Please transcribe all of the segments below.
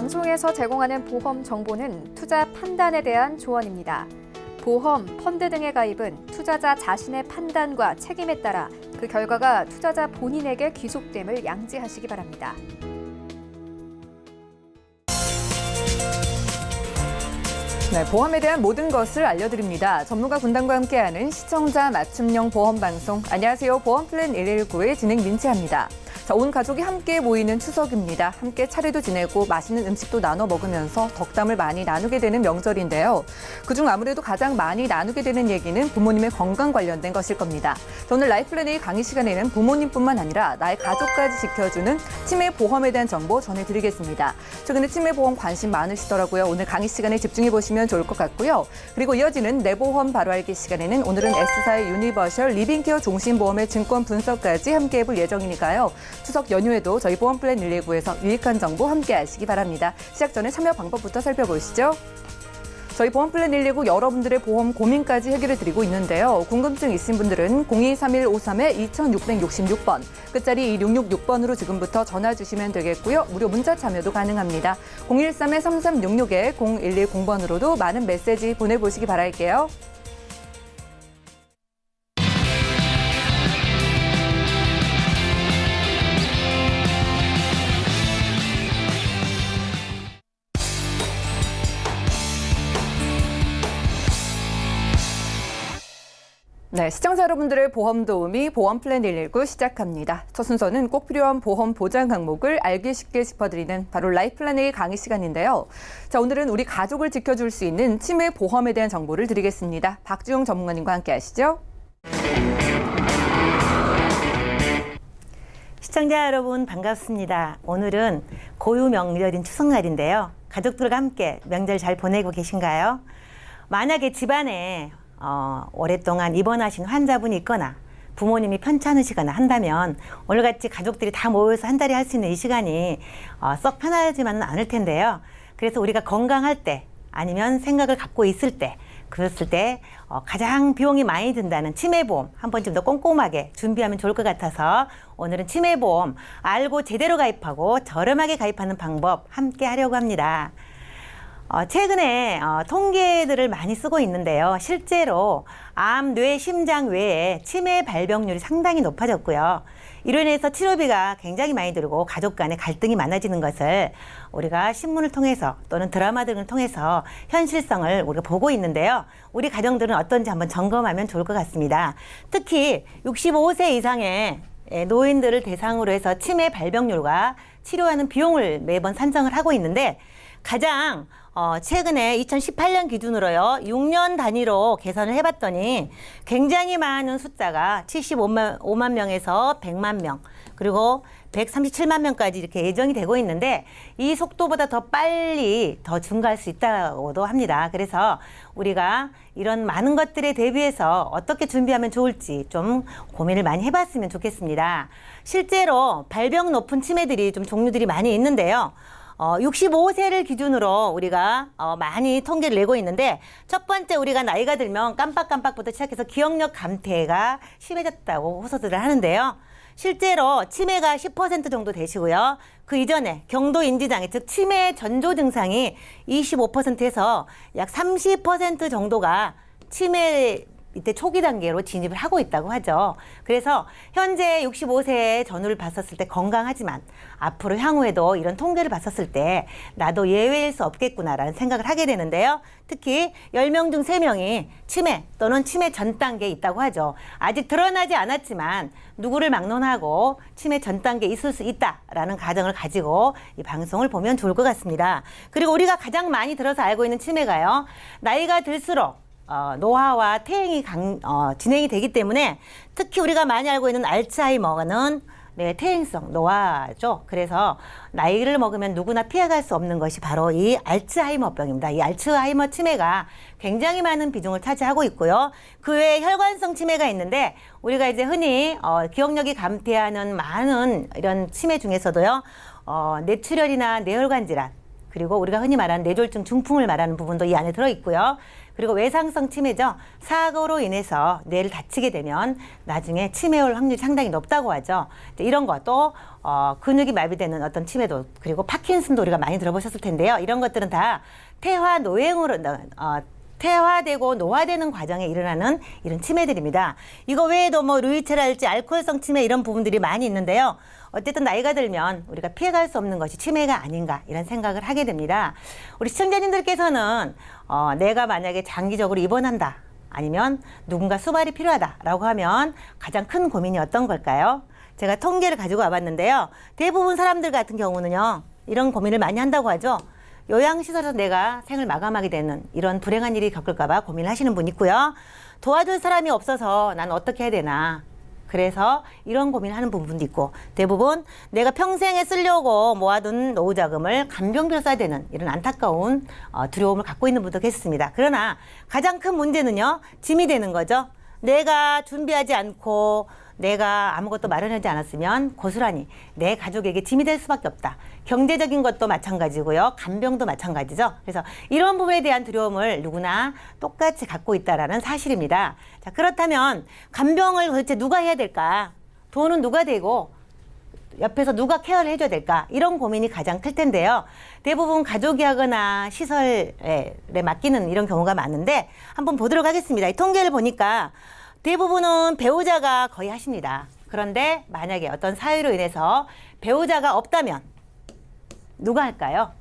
방송에서 제공하는 보험 정보는 투자 판단에 대한 조언입니다. 보험, 펀드 등의 가입은 투자자 자신의 판단과 책임에 따라 그 결과가 투자자 본인에게 귀속됨을 양지하시기 바랍니다. 네, 보험에 대한 모든 것을 알려드립니다. 전문가 군단과 함께하는 시청자 맞춤형 보험 방송. 안녕하세요. 보험플랜 119의 진행 민채합니다. 자, 온 가족이 함께 모이는 추석입니다. 함께 차례도 지내고 맛있는 음식도 나눠 먹으면서 덕담을 많이 나누게 되는 명절인데요. 그중 아무래도 가장 많이 나누게 되는 얘기는 부모님의 건강 관련된 것일 겁니다. 오늘 라이플랜 A 강의 시간에는 부모님뿐만 아니라 나의 가족까지 지켜주는 치매 보험에 대한 정보 전해드리겠습니다. 최근에 치매 보험 관심 많으시더라고요. 오늘 강의 시간에 집중해 보시면 좋을 것 같고요. 그리고 이어지는 내 보험 바로 알기 시간에는 오늘은 S사의 유니버셜 리빙케어 종신보험의 증권 분석까지 함께 해볼 예정이니까요. 추석 연휴에도 저희 보험플랜 119에서 유익한 정보 함께 하시기 바랍니다. 시작 전에 참여 방법부터 살펴보시죠. 저희 보험플랜 119 여러분들의 보험 고민까지 해결해 드리고 있는데요. 궁금증 있으신 분들은 023153-2666번, 끝자리 2666번으로 지금부터 전화 주시면 되겠고요. 무료 문자 참여도 가능합니다. 013-3366-0110번으로도 많은 메시지 보내보시기 바랄게요. 네, 시청자 여러분들의 보험 도우미 보험플랜 119 시작합니다. 첫 순서는 꼭 필요한 보험 보장 항목을 알기 쉽게 짚어드리는 바로 라이플랜 A 강의 시간인데요. 자, 오늘은 우리 가족을 지켜줄 수 있는 치매 보험에 대한 정보를 드리겠습니다. 박주영 전문가님과 함께 하시죠. 시청자 여러분 반갑습니다. 오늘은 고유 명절인 추석날인데요. 가족들과 함께 명절 잘 보내고 계신가요? 만약에 집안에 오랫동안 입원하신 환자분이 있거나 부모님이 편찮으시거나 한다면 오늘같이 가족들이 다 모여서 한 자리 할 수 있는 이 시간이 썩 편하지만은 않을 텐데요. 그래서 우리가 건강할 때 아니면 생각을 갖고 있을 때 그랬을 때 가장 비용이 많이 든다는 치매보험 한 번쯤 더 꼼꼼하게 준비하면 좋을 것 같아서 오늘은 치매보험 알고 제대로 가입하고 저렴하게 가입하는 방법 함께 하려고 합니다. 최근에 통계들을 많이 쓰고 있는데요. 실제로 암, 뇌, 심장 외에 치매 발병률이 상당히 높아졌고요. 이로 인해서 치료비가 굉장히 많이 들고 가족 간의 갈등이 많아지는 것을 우리가 신문을 통해서 또는 드라마 등을 통해서 현실성을 우리가 보고 있는데요. 우리 가정들은 어떤지 한번 점검하면 좋을 것 같습니다. 특히 65세 이상의 노인들을 대상으로 해서 치매 발병률과 치료하는 비용을 매번 산정을 하고 있는데 가장 최근에 2018년 기준으로요. 6년 단위로 계산을 해봤더니 굉장히 많은 숫자가 75만 명에서 100만 명 그리고 137만 명까지 이렇게 예정이 되고 있는데 이 속도보다 더 빨리 더 증가할 수 있다고도 합니다. 그래서 우리가 이런 많은 것들에 대비해서 어떻게 준비하면 좋을지 좀 고민을 많이 해봤으면 좋겠습니다. 실제로 발병 높은 치매들이 좀 종류들이 많이 있는데요. 65세를 기준으로 우리가 많이 통계를 내고 있는데 첫 번째 우리가 나이가 들면 깜빡깜빡부터 시작해서 기억력 감퇴가 심해졌다고 호소들을 하는데요. 실제로 치매가 10% 정도 되시고요. 그 이전에 경도인지장애 즉 치매 전조 증상이 25%에서 약 30% 정도가 치매 이때 초기 단계로 진입을 하고 있다고 하죠. 그래서 현재 65세 전후를 봤었을 때 건강하지만 앞으로 향후에도 이런 통계를 봤었을 때 나도 예외일 수 없겠구나라는 생각을 하게 되는데요. 특히 10명 중 3명이 치매 또는 치매 전 단계에 있다고 하죠. 아직 드러나지 않았지만 누구를 막론하고 치매 전 단계에 있을 수 있다라는 가정을 가지고 이 방송을 보면 좋을 것 같습니다. 그리고 우리가 가장 많이 들어서 알고 있는 치매가요. 나이가 들수록 노화와 퇴행이 진행이 되기 때문에 특히 우리가 많이 알고 있는 알츠하이머는 퇴행성 노화죠. 그래서 나이를 먹으면 누구나 피해갈 수 없는 것이 바로 이 알츠하이머병입니다. 이 알츠하이머 치매가 굉장히 많은 비중을 차지하고 있고요. 그 외에 혈관성 치매가 있는데 우리가 이제 흔히 기억력이 감퇴하는 많은 이런 치매 중에서도요. 뇌출혈이나 뇌혈관 질환 그리고 우리가 흔히 말하는 뇌졸중 중풍을 말하는 부분도 이 안에 들어있고요. 그리고 외상성 치매죠. 사고로 인해서 뇌를 다치게 되면 나중에 치매 올 확률이 상당히 높다고 하죠. 이런 것도 근육이 마비되는 어떤 치매도, 그리고 파킨슨도 우리가 많이 들어보셨을 텐데요. 이런 것들은 다 퇴화되고 노화되는 과정에 일어나는 이런 치매들입니다. 이거 외에도 뭐 루이체랄지 알코올성 치매 이런 부분들이 많이 있는데요. 어쨌든 나이가 들면 우리가 피해갈 수 없는 것이 치매가 아닌가 이런 생각을 하게 됩니다. 우리 시청자님들께서는 내가 만약에 장기적으로 입원한다, 아니면 누군가 수발이 필요하다라고 하면 가장 큰 고민이 어떤 걸까요? 제가 통계를 가지고 와봤는데요. 대부분 사람들 같은 경우는요, 이런 고민을 많이 한다고 하죠. 요양시설에서 내가 생을 마감하게 되는 이런 불행한 일이 겪을까봐 고민을 하시는 분 있고요. 도와줄 사람이 없어서 난 어떻게 해야 되나, 그래서 이런 고민을 하는 부분도 있고, 대부분 내가 평생에 쓰려고 모아둔 노후자금을 간병비로 써야 되는 이런 안타까운 두려움을 갖고 있는 분도 계십니다. 그러나 가장 큰 문제는요, 짐이 되는 거죠. 내가 준비하지 않고 내가 아무것도 마련하지 않았으면 고스란히 내 가족에게 짐이 될 수밖에 없다. 경제적인 것도 마찬가지고요. 간병도 마찬가지죠. 그래서 이런 부분에 대한 두려움을 누구나 똑같이 갖고 있다라는 사실입니다. 자, 그렇다면 간병을 도대체 누가 해야 될까? 돈은 누가 대고 옆에서 누가 케어를 해줘야 될까? 이런 고민이 가장 클 텐데요. 대부분 가족이 하거나 시설에 맡기는 이런 경우가 많은데 한번 보도록 하겠습니다. 이 통계를 보니까 대부분은 배우자가 거의 하십니다. 그런데 만약에 어떤 사유로 인해서 배우자가 없다면 누가 할까요?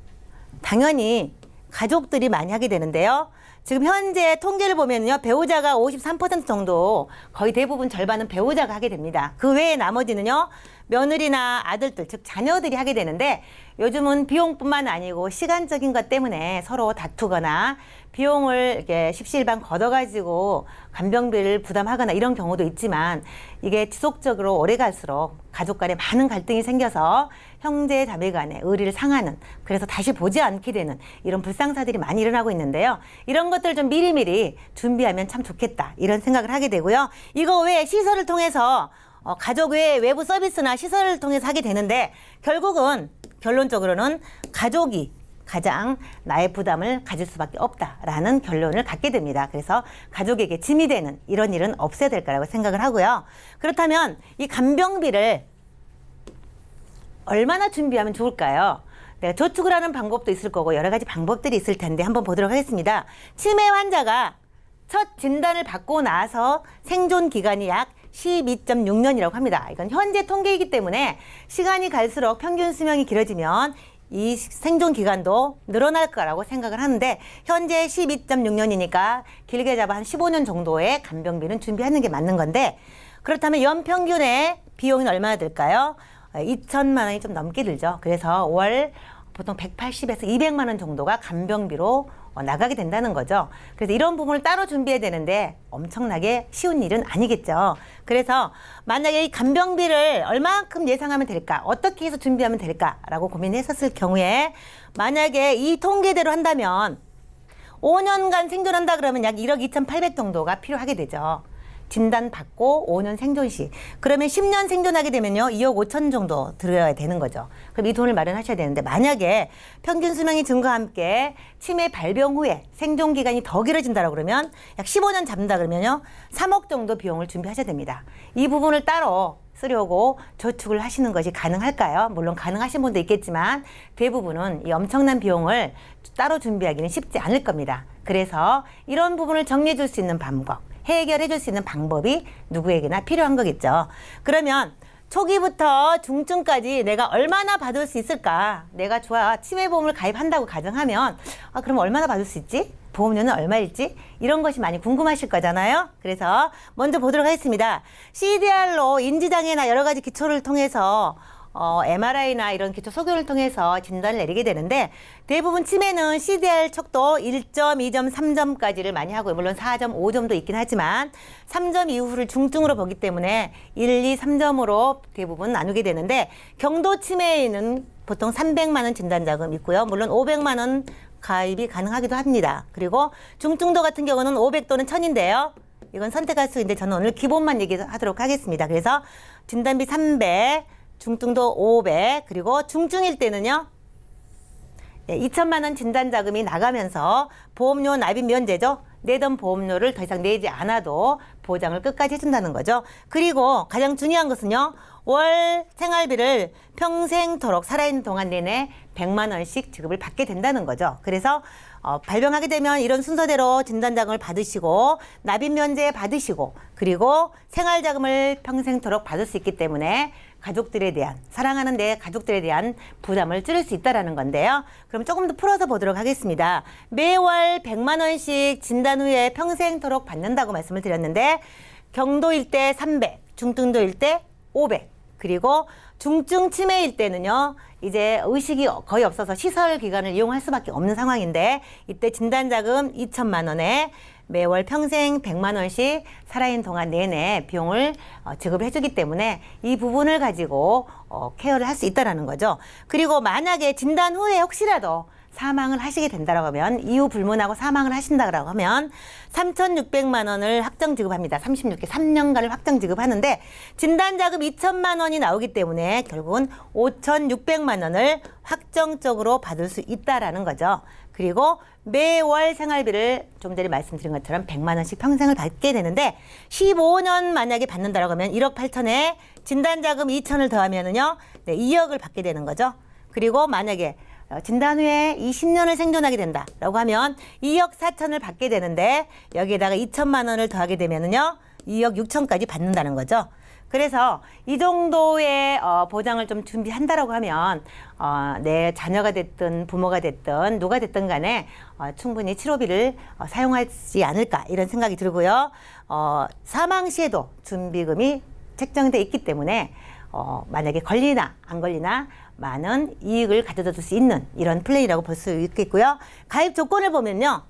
당연히 가족들이 많이 하게 되는데요. 지금 현재 통계를 보면요, 배우자가 53% 정도, 거의 대부분 절반은 배우자가 하게 됩니다. 그 외에 나머지는요, 며느리나 아들들, 즉 자녀들이 하게 되는데, 요즘은 비용뿐만 아니고 시간적인 것 때문에 서로 다투거나 비용을 이렇게 십시일반 걷어가지고 간병비를 부담하거나 이런 경우도 있지만, 이게 지속적으로 오래 갈수록 가족 간에 많은 갈등이 생겨서 형제 자매 간에 의리를 상하는, 그래서 다시 보지 않게 되는 이런 불상사들이 많이 일어나고 있는데요. 이런 것들 좀 미리미리 준비하면 참 좋겠다, 이런 생각을 하게 되고요. 이거 외에 시설을 통해서 가족 외에 외부 서비스나 시설을 통해서 하게 되는데, 결국은 결론적으로는 가족이 가장 나의 부담을 가질 수밖에 없다라는 결론을 갖게 됩니다. 그래서 가족에게 짐이 되는 이런 일은 없어야 될 거라고 생각을 하고요. 그렇다면 이 간병비를 얼마나 준비하면 좋을까요? 내가 저축을 하는 방법도 있을 거고 여러 가지 방법들이 있을 텐데 한번 보도록 하겠습니다. 치매 환자가 첫 진단을 받고 나서 생존 기간이 약 12.6년이라고 합니다. 이건 현재 통계이기 때문에 시간이 갈수록 평균 수명이 길어지면 이 생존 기간도 늘어날 거라고 생각을 하는데, 현재 12.6년이니까 길게 잡아 한 15년 정도의 간병비는 준비하는 게 맞는 건데, 그렇다면 연평균의 비용은 얼마나 들까요? 2천만 원이 좀 넘게 들죠. 그래서 월 보통 180에서 200만 원 정도가 간병비로 나가게 된다는 거죠. 그래서 이런 부분을 따로 준비해야 되는데 엄청나게 쉬운 일은 아니겠죠. 그래서 만약에 이 간병비를 얼마만큼 예상하면 될까? 어떻게 해서 준비하면 될까라고 고민했었을 경우에, 만약에 이 통계대로 한다면 5년간 생존한다 그러면 약 1억 2,800 정도가 필요하게 되죠. 진단받고 5년 생존 시. 그러면 10년 생존하게 되면요, 2억 5천 정도 들어야 되는 거죠. 그럼 이 돈을 마련하셔야 되는데, 만약에 평균 수명이 증가와 함께 치매 발병 후에 생존 기간이 더 길어진다고 그러면 약 15년 잡는다 그러면요, 3억 정도 비용을 준비하셔야 됩니다. 이 부분을 따로 쓰려고 저축을 하시는 것이 가능할까요? 물론 가능하신 분도 있겠지만 대부분은 이 엄청난 비용을 따로 준비하기는 쉽지 않을 겁니다. 그래서 이런 부분을 정리해 줄 수 있는 방법, 해결해 줄 수 있는 방법이 누구에게나 필요한 거겠죠. 그러면 초기부터 중증까지 내가 얼마나 받을 수 있을까? 내가 치매보험을 가입한다고 가정하면 그럼 얼마나 받을 수 있지? 보험료는 얼마일지? 이런 것이 많이 궁금하실 거잖아요. 그래서 먼저 보도록 하겠습니다. CDR로 인지장애나 여러 가지 기초를 통해서 MRI나 이런 기초 소견을 통해서 진단을 내리게 되는데, 대부분 치매는 CDR 척도 1점, 2점, 3점까지를 많이 하고요. 물론 4점, 5점도 있긴 하지만 3점 이후를 중증으로 보기 때문에 1, 2, 3점으로 대부분 나누게 되는데, 경도 치매에는 보통 300만 원 진단자금 있고요. 물론 500만 원 가입이 가능하기도 합니다. 그리고 중증도 같은 경우는 500 또는 1000인데요. 이건 선택할 수 있는데 저는 오늘 기본만 얘기하도록 하겠습니다. 그래서 진단비 300, 중증도 500, 그리고 중증일 때는요, 2천만 원 진단 자금이 나가면서 보험료 납입 면제죠. 내던 보험료를 더 이상 내지 않아도 보장을 끝까지 해준다는 거죠. 그리고 가장 중요한 것은요. 월 생활비를 평생토록 살아있는 동안 내내 100만 원씩 지급을 받게 된다는 거죠. 그래서 발병하게 되면 이런 순서대로 진단자금을 받으시고 납입 면제 받으시고 그리고 생활자금을 평생토록 받을 수 있기 때문에 가족들에 대한 사랑하는 내 가족들에 대한 부담을 줄일 수 있다라는 건데요. 그럼 조금 더 풀어서 보도록 하겠습니다. 매월 100만 원씩 진단 후에 평생토록 받는다고 말씀을 드렸는데 경도일 때 300, 중등도일 때 500, 그리고 중증 치매일 때는요. 이제 의식이 거의 없어서 시설 기관을 이용할 수밖에 없는 상황인데 이때 진단자금 2천만 원에 매월 평생 100만 원씩 살아있는 동안 내내 비용을 지급을 해주기 때문에 이 부분을 가지고 케어를 할 수 있다는 거죠. 그리고 만약에 진단 후에 혹시라도 사망을 하시게 된다고 하면 이유 불문하고 사망을 하신다고 하면 3,600만 원을 확정 지급합니다. 36개 3년간을 확정 지급하는데 진단자금 2천만 원이 나오기 때문에 결국은 5,600만 원을 확정적으로 받을 수 있다라는 거죠. 그리고 매월 생활비를 좀 전에 말씀드린 것처럼 100만 원씩 평생을 받게 되는데 15년 만약에 받는다고 하면 1억 8천에 진단자금 2천을 더하면은요. 네, 2억을 받게 되는 거죠. 그리고 만약에 진단 후에 20년을 생존하게 된다라고 하면 2억 4천을 받게 되는데 여기에다가 2천만 원을 더하게 되면은요 2억 6천까지 받는다는 거죠. 그래서 이 정도의 보장을 좀 준비한다라고 하면 내 자녀가 됐든 부모가 됐든 누가 됐든 간에 충분히 치료비를 사용하지 않을까 이런 생각이 들고요. 사망 시에도 준비금이 책정돼 있기 때문에 만약에 걸리나 안 걸리나 많은 이익을 가져다 줄 수 있는 이런 플레이라고 볼 수 있겠고요. 가입 조건을 보면요.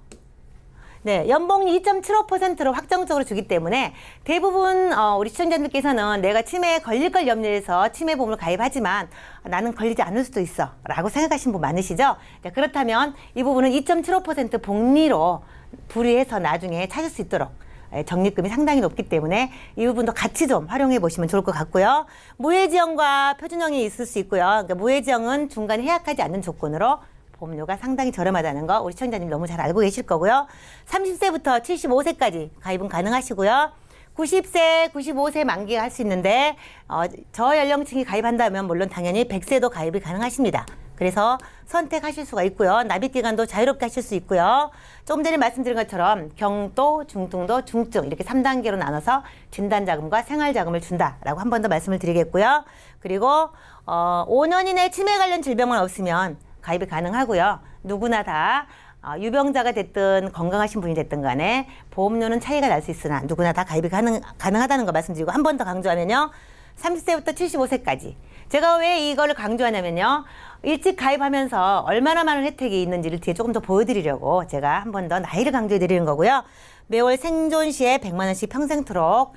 네, 연봉이 2.75%로 확정적으로 주기 때문에 대부분 우리 시청자들께서는 내가 치매에 걸릴 걸 염려해서 치매보험을 가입하지만 나는 걸리지 않을 수도 있어 라고 생각하시는 분 많으시죠? 네, 그렇다면 이 부분은 2.75% 복리로 불이해서 나중에 찾을 수 있도록 적립금이 상당히 높기 때문에 이 부분도 같이 좀 활용해 보시면 좋을 것 같고요. 무해지원과 표준형이 있을 수 있고요. 그러니까 무해지원은 중간에 해약하지 않는 조건으로 보험료가 상당히 저렴하다는 거 우리 시청자님 너무 잘 알고 계실 거고요. 30세부터 75세까지 가입은 가능하시고요. 90세, 95세 만기가 할 수 있는데 저연령층이 가입한다면 물론 당연히 100세도 가입이 가능하십니다. 그래서 선택하실 수가 있고요. 납입기간도 자유롭게 하실 수 있고요. 조금 전에 말씀드린 것처럼 경도, 중등도, 중증 이렇게 3단계로 나눠서 진단자금과 생활자금을 준다라고 한 번 더 말씀을 드리겠고요. 그리고 5년 이내 치매 관련 질병은 없으면 가입이 가능하고요. 누구나 다 유병자가 됐든 건강하신 분이 됐든 간에 보험료는 차이가 날 수 있으나 누구나 다 가입이 가능하다는 거 말씀드리고 한 번 더 강조하면요. 30세부터 75세까지. 제가 왜 이거를 강조하냐면요. 일찍 가입하면서 얼마나 많은 혜택이 있는지를 뒤에 조금 더 보여드리려고 제가 한 번 더 나이를 강조해드리는 거고요. 매월 생존 시에 100만 원씩 평생토록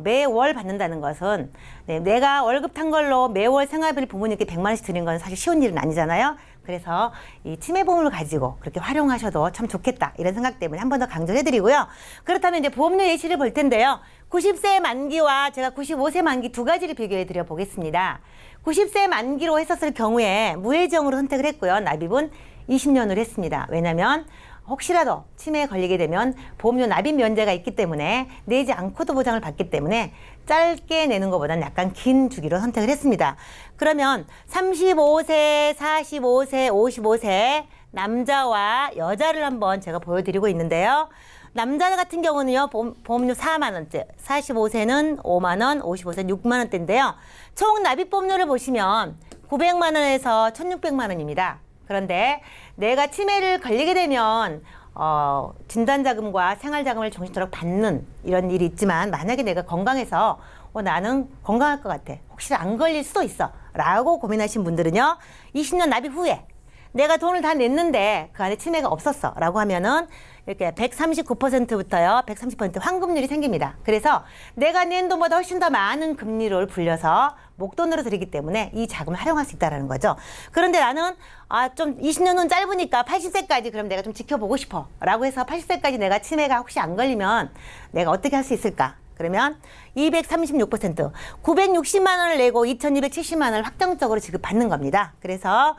매월 받는다는 것은 내가 월급 탄 걸로 매월 생활비를 부모님께 100만 원씩 드리는 건 사실 쉬운 일은 아니잖아요. 그래서 이 치매보험을 가지고 그렇게 활용하셔도 참 좋겠다 이런 생각 때문에 한 번 더 강조해드리고요. 그렇다면 이제 보험료 예시를 볼 텐데요. 90세 만기와 제가 95세 만기 두 가지를 비교해 드려 보겠습니다. 90세 만기로 했었을 경우에 무해지원으로 선택을 했고요. 납입은 20년을 했습니다. 왜냐하면 혹시라도 치매에 걸리게 되면 보험료 납입 면제가 있기 때문에 내지 않고도 보장을 받기 때문에 짧게 내는 것보다는 약간 긴 주기로 선택을 했습니다. 그러면 35세, 45세, 55세 남자와 여자를 한번 제가 보여드리고 있는데요. 남자 같은 경우는요, 보험료 4만 원대, 45세는 5만 원, 55세는 6만 원대인데요. 총 납입 보험료를 보시면 900만 원에서 1,600만 원입니다. 그런데 내가 치매를 걸리게 되면 진단자금과 생활자금을 정신토록 받는 이런 일이 있지만 만약에 내가 건강해서 나는 건강할 것 같아. 혹시 안 걸릴 수도 있어. 라고 고민하신 분들은요. 20년 납입 후에 내가 돈을 다 냈는데 그 안에 치매가 없었어. 라고 하면은 이렇게 139%부터요. 130% 환급률이 생깁니다. 그래서 내가 낸 돈보다 훨씬 더 많은 금리를 불려서 목돈으로 드리기 때문에 이 자금을 활용할 수 있다는 거죠. 그런데 나는 좀 20년은 짧으니까 80세까지 그럼 내가 좀 지켜보고 싶어. 라고 해서 80세까지 내가 치매가 혹시 안 걸리면 내가 어떻게 할 수 있을까? 그러면 236%, 960만 원을 내고 2,270만 원을 확정적으로 지급받는 겁니다. 그래서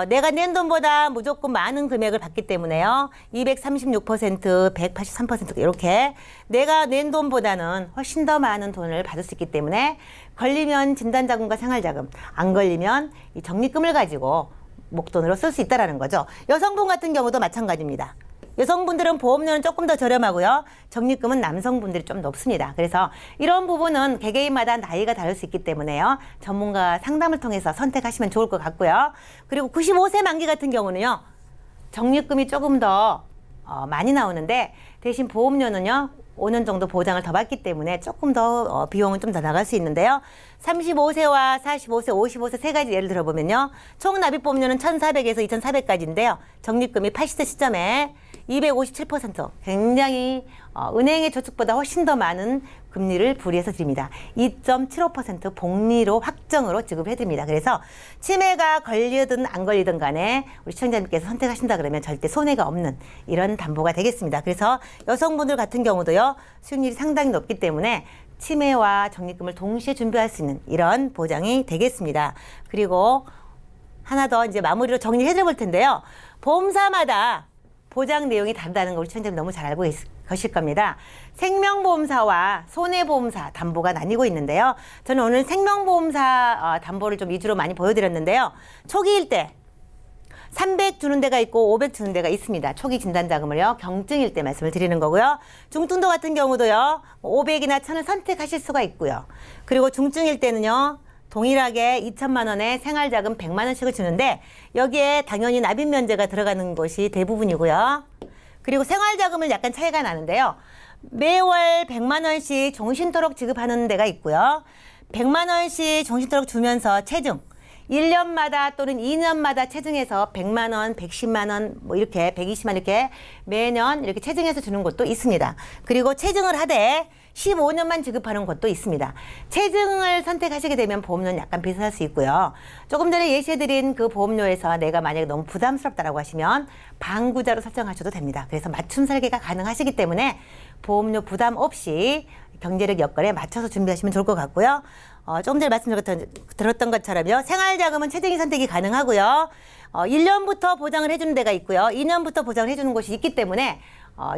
내가 낸 돈보다 무조건 많은 금액을 받기 때문에요. 236%, 183% 이렇게 내가 낸 돈보다는 훨씬 더 많은 돈을 받을 수 있기 때문에 걸리면 진단자금과 생활자금, 안 걸리면 이 적립금을 가지고 목돈으로 쓸 수 있다는 거죠. 여성분 같은 경우도 마찬가지입니다. 여성분들은 보험료는 조금 더 저렴하고요. 적립금은 남성분들이 좀 높습니다. 그래서 이런 부분은 개개인마다 나이가 다를 수 있기 때문에요. 전문가 상담을 통해서 선택하시면 좋을 것 같고요. 그리고 95세 만기 같은 경우는요. 적립금이 조금 더 많이 나오는데 대신 보험료는요. 5년 정도 보장을 더 받기 때문에 조금 더 비용은 좀 더 나갈 수 있는데요. 35세와 45세, 55세 세 가지 예를 들어보면요. 총 납입보험료는 1,400에서 2,400까지인데요. 적립금이 80세 시점에 257%, 굉장히 은행의 저축보다 훨씬 더 많은 금리를 부리해서 드립니다. 2.75% 복리로 확정으로 지급해드립니다. 그래서 치매가 걸리든 안 걸리든 간에 우리 시청자님께서 선택하신다 그러면 절대 손해가 없는 이런 담보가 되겠습니다. 그래서 여성분들 같은 경우도요. 수익률이 상당히 높기 때문에 치매와 적립금을 동시에 준비할 수 있는 이런 보장이 되겠습니다. 그리고 하나 더 이제 마무리로 정리해 볼 텐데요. 보험사마다 보장 내용이 다르다는 걸 우리 시청자님 너무 잘 알고 계실 겁니다. 생명보험사와 손해보험사 담보가 나뉘고 있는데요. 저는 오늘 생명보험사 담보를 좀 위주로 많이 보여드렸는데요. 초기일 때 300 주는 데가 있고 500 주는 데가 있습니다. 초기 진단자금을요. 경증일 때 말씀을 드리는 거고요. 중증도 같은 경우도요. 500이나 1000을 선택하실 수가 있고요. 그리고 중증일 때는요. 동일하게 2천만 원에 생활자금 100만 원씩을 주는데 여기에 당연히 납입 면제가 들어가는 것이 대부분이고요. 그리고 생활자금은 약간 차이가 나는데요. 매월 100만 원씩 종신토록 지급하는 데가 있고요. 100만 원씩 종신토록 주면서 체증 1년마다 또는 2년마다 체증해서 100만 원, 110만 원, 뭐 이렇게 120만 원 이렇게 매년 이렇게 체증해서 주는 곳도 있습니다. 그리고 체증을 하되 15년만 지급하는 곳도 있습니다. 체증을 선택하시게 되면 보험료는 약간 비쌀 수 있고요. 조금 전에 예시해드린 그 보험료에서 내가 만약에 너무 부담스럽다라고 하시면 방구자로 설정하셔도 됩니다. 그래서 맞춤 설계가 가능하시기 때문에 보험료 부담 없이 경제력 여건에 맞춰서 준비하시면 좋을 것 같고요. 조금 전에 말씀드렸던 것처럼요. 생활자금은 체증이 선택이 가능하고요. 1년부터 보장을 해주는 데가 있고요. 2년부터 보장을 해주는 곳이 있기 때문에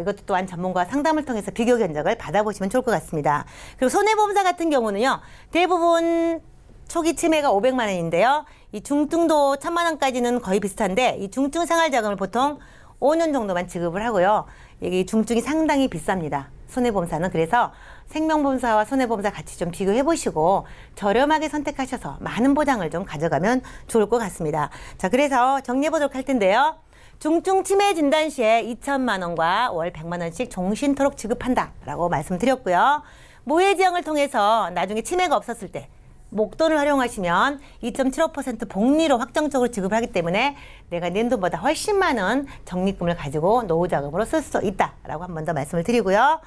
이것도 또한 전문가 상담을 통해서 비교 견적을 받아보시면 좋을 것 같습니다. 그리고 손해보험사 같은 경우는요. 대부분 초기 치매가 500만 원인데요. 이 중증도 1000만 원까지는 거의 비슷한데 이 중증 생활자금을 보통 5년 정도만 지급을 하고요. 이 중증이 상당히 비쌉니다. 손해보험사는. 그래서 생명보험사와 손해보험사 같이 좀 비교해 보시고 저렴하게 선택하셔서 많은 보장을 좀 가져가면 좋을 것 같습니다. 자, 그래서 정리해 보도록 할 텐데요. 중증 치매 진단 시에 2천만 원과 월 100만 원씩 종신토록 지급한다라고 말씀드렸고요. 모해 지형을 통해서 나중에 치매가 없었을 때 목돈을 활용하시면 2.75% 복리로 확정적으로 지급을 하기 때문에 내가 낸 돈보다 훨씬 많은 적립금을 가지고 노후자금으로 쓸 수 있다라고 한 번 더 말씀을 드리고요.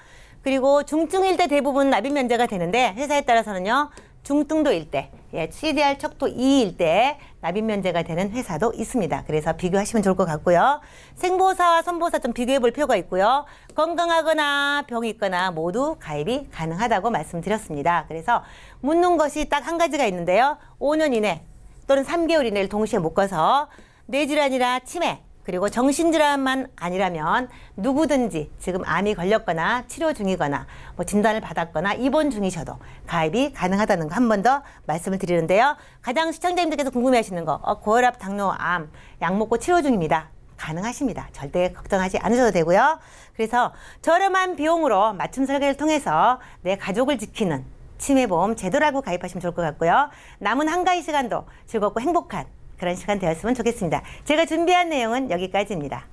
그리고 중증일 때 대부분 납입 면제가 되는데 회사에 따라서는요. 중등도일 때, CDR 척도 2일 때 납입 면제가 되는 회사도 있습니다. 그래서 비교하시면 좋을 것 같고요. 생보사와 선보사 좀 비교해 볼 필요가 있고요. 건강하거나 병이 있거나 모두 가입이 가능하다고 말씀드렸습니다. 그래서 묻는 것이 딱 한 가지가 있는데요. 5년 이내 또는 3개월 이내를 동시에 묶어서 뇌질환이나 치매, 그리고 정신질환만 아니라면 누구든지 지금 암이 걸렸거나 치료 중이거나 뭐 진단을 받았거나 입원 중이셔도 가입이 가능하다는 거 한 번 더 말씀을 드리는데요. 가장 시청자님들께서 궁금해하시는 거 고혈압, 당뇨, 암 약 먹고 치료 중입니다. 가능하십니다. 절대 걱정하지 않으셔도 되고요. 그래서 저렴한 비용으로 맞춤 설계를 통해서 내 가족을 지키는 치매보험 제도라고 가입하시면 좋을 것 같고요. 남은 한가위 시간도 즐겁고 행복한 그런 시간 되었으면 좋겠습니다. 제가 준비한 내용은 여기까지입니다.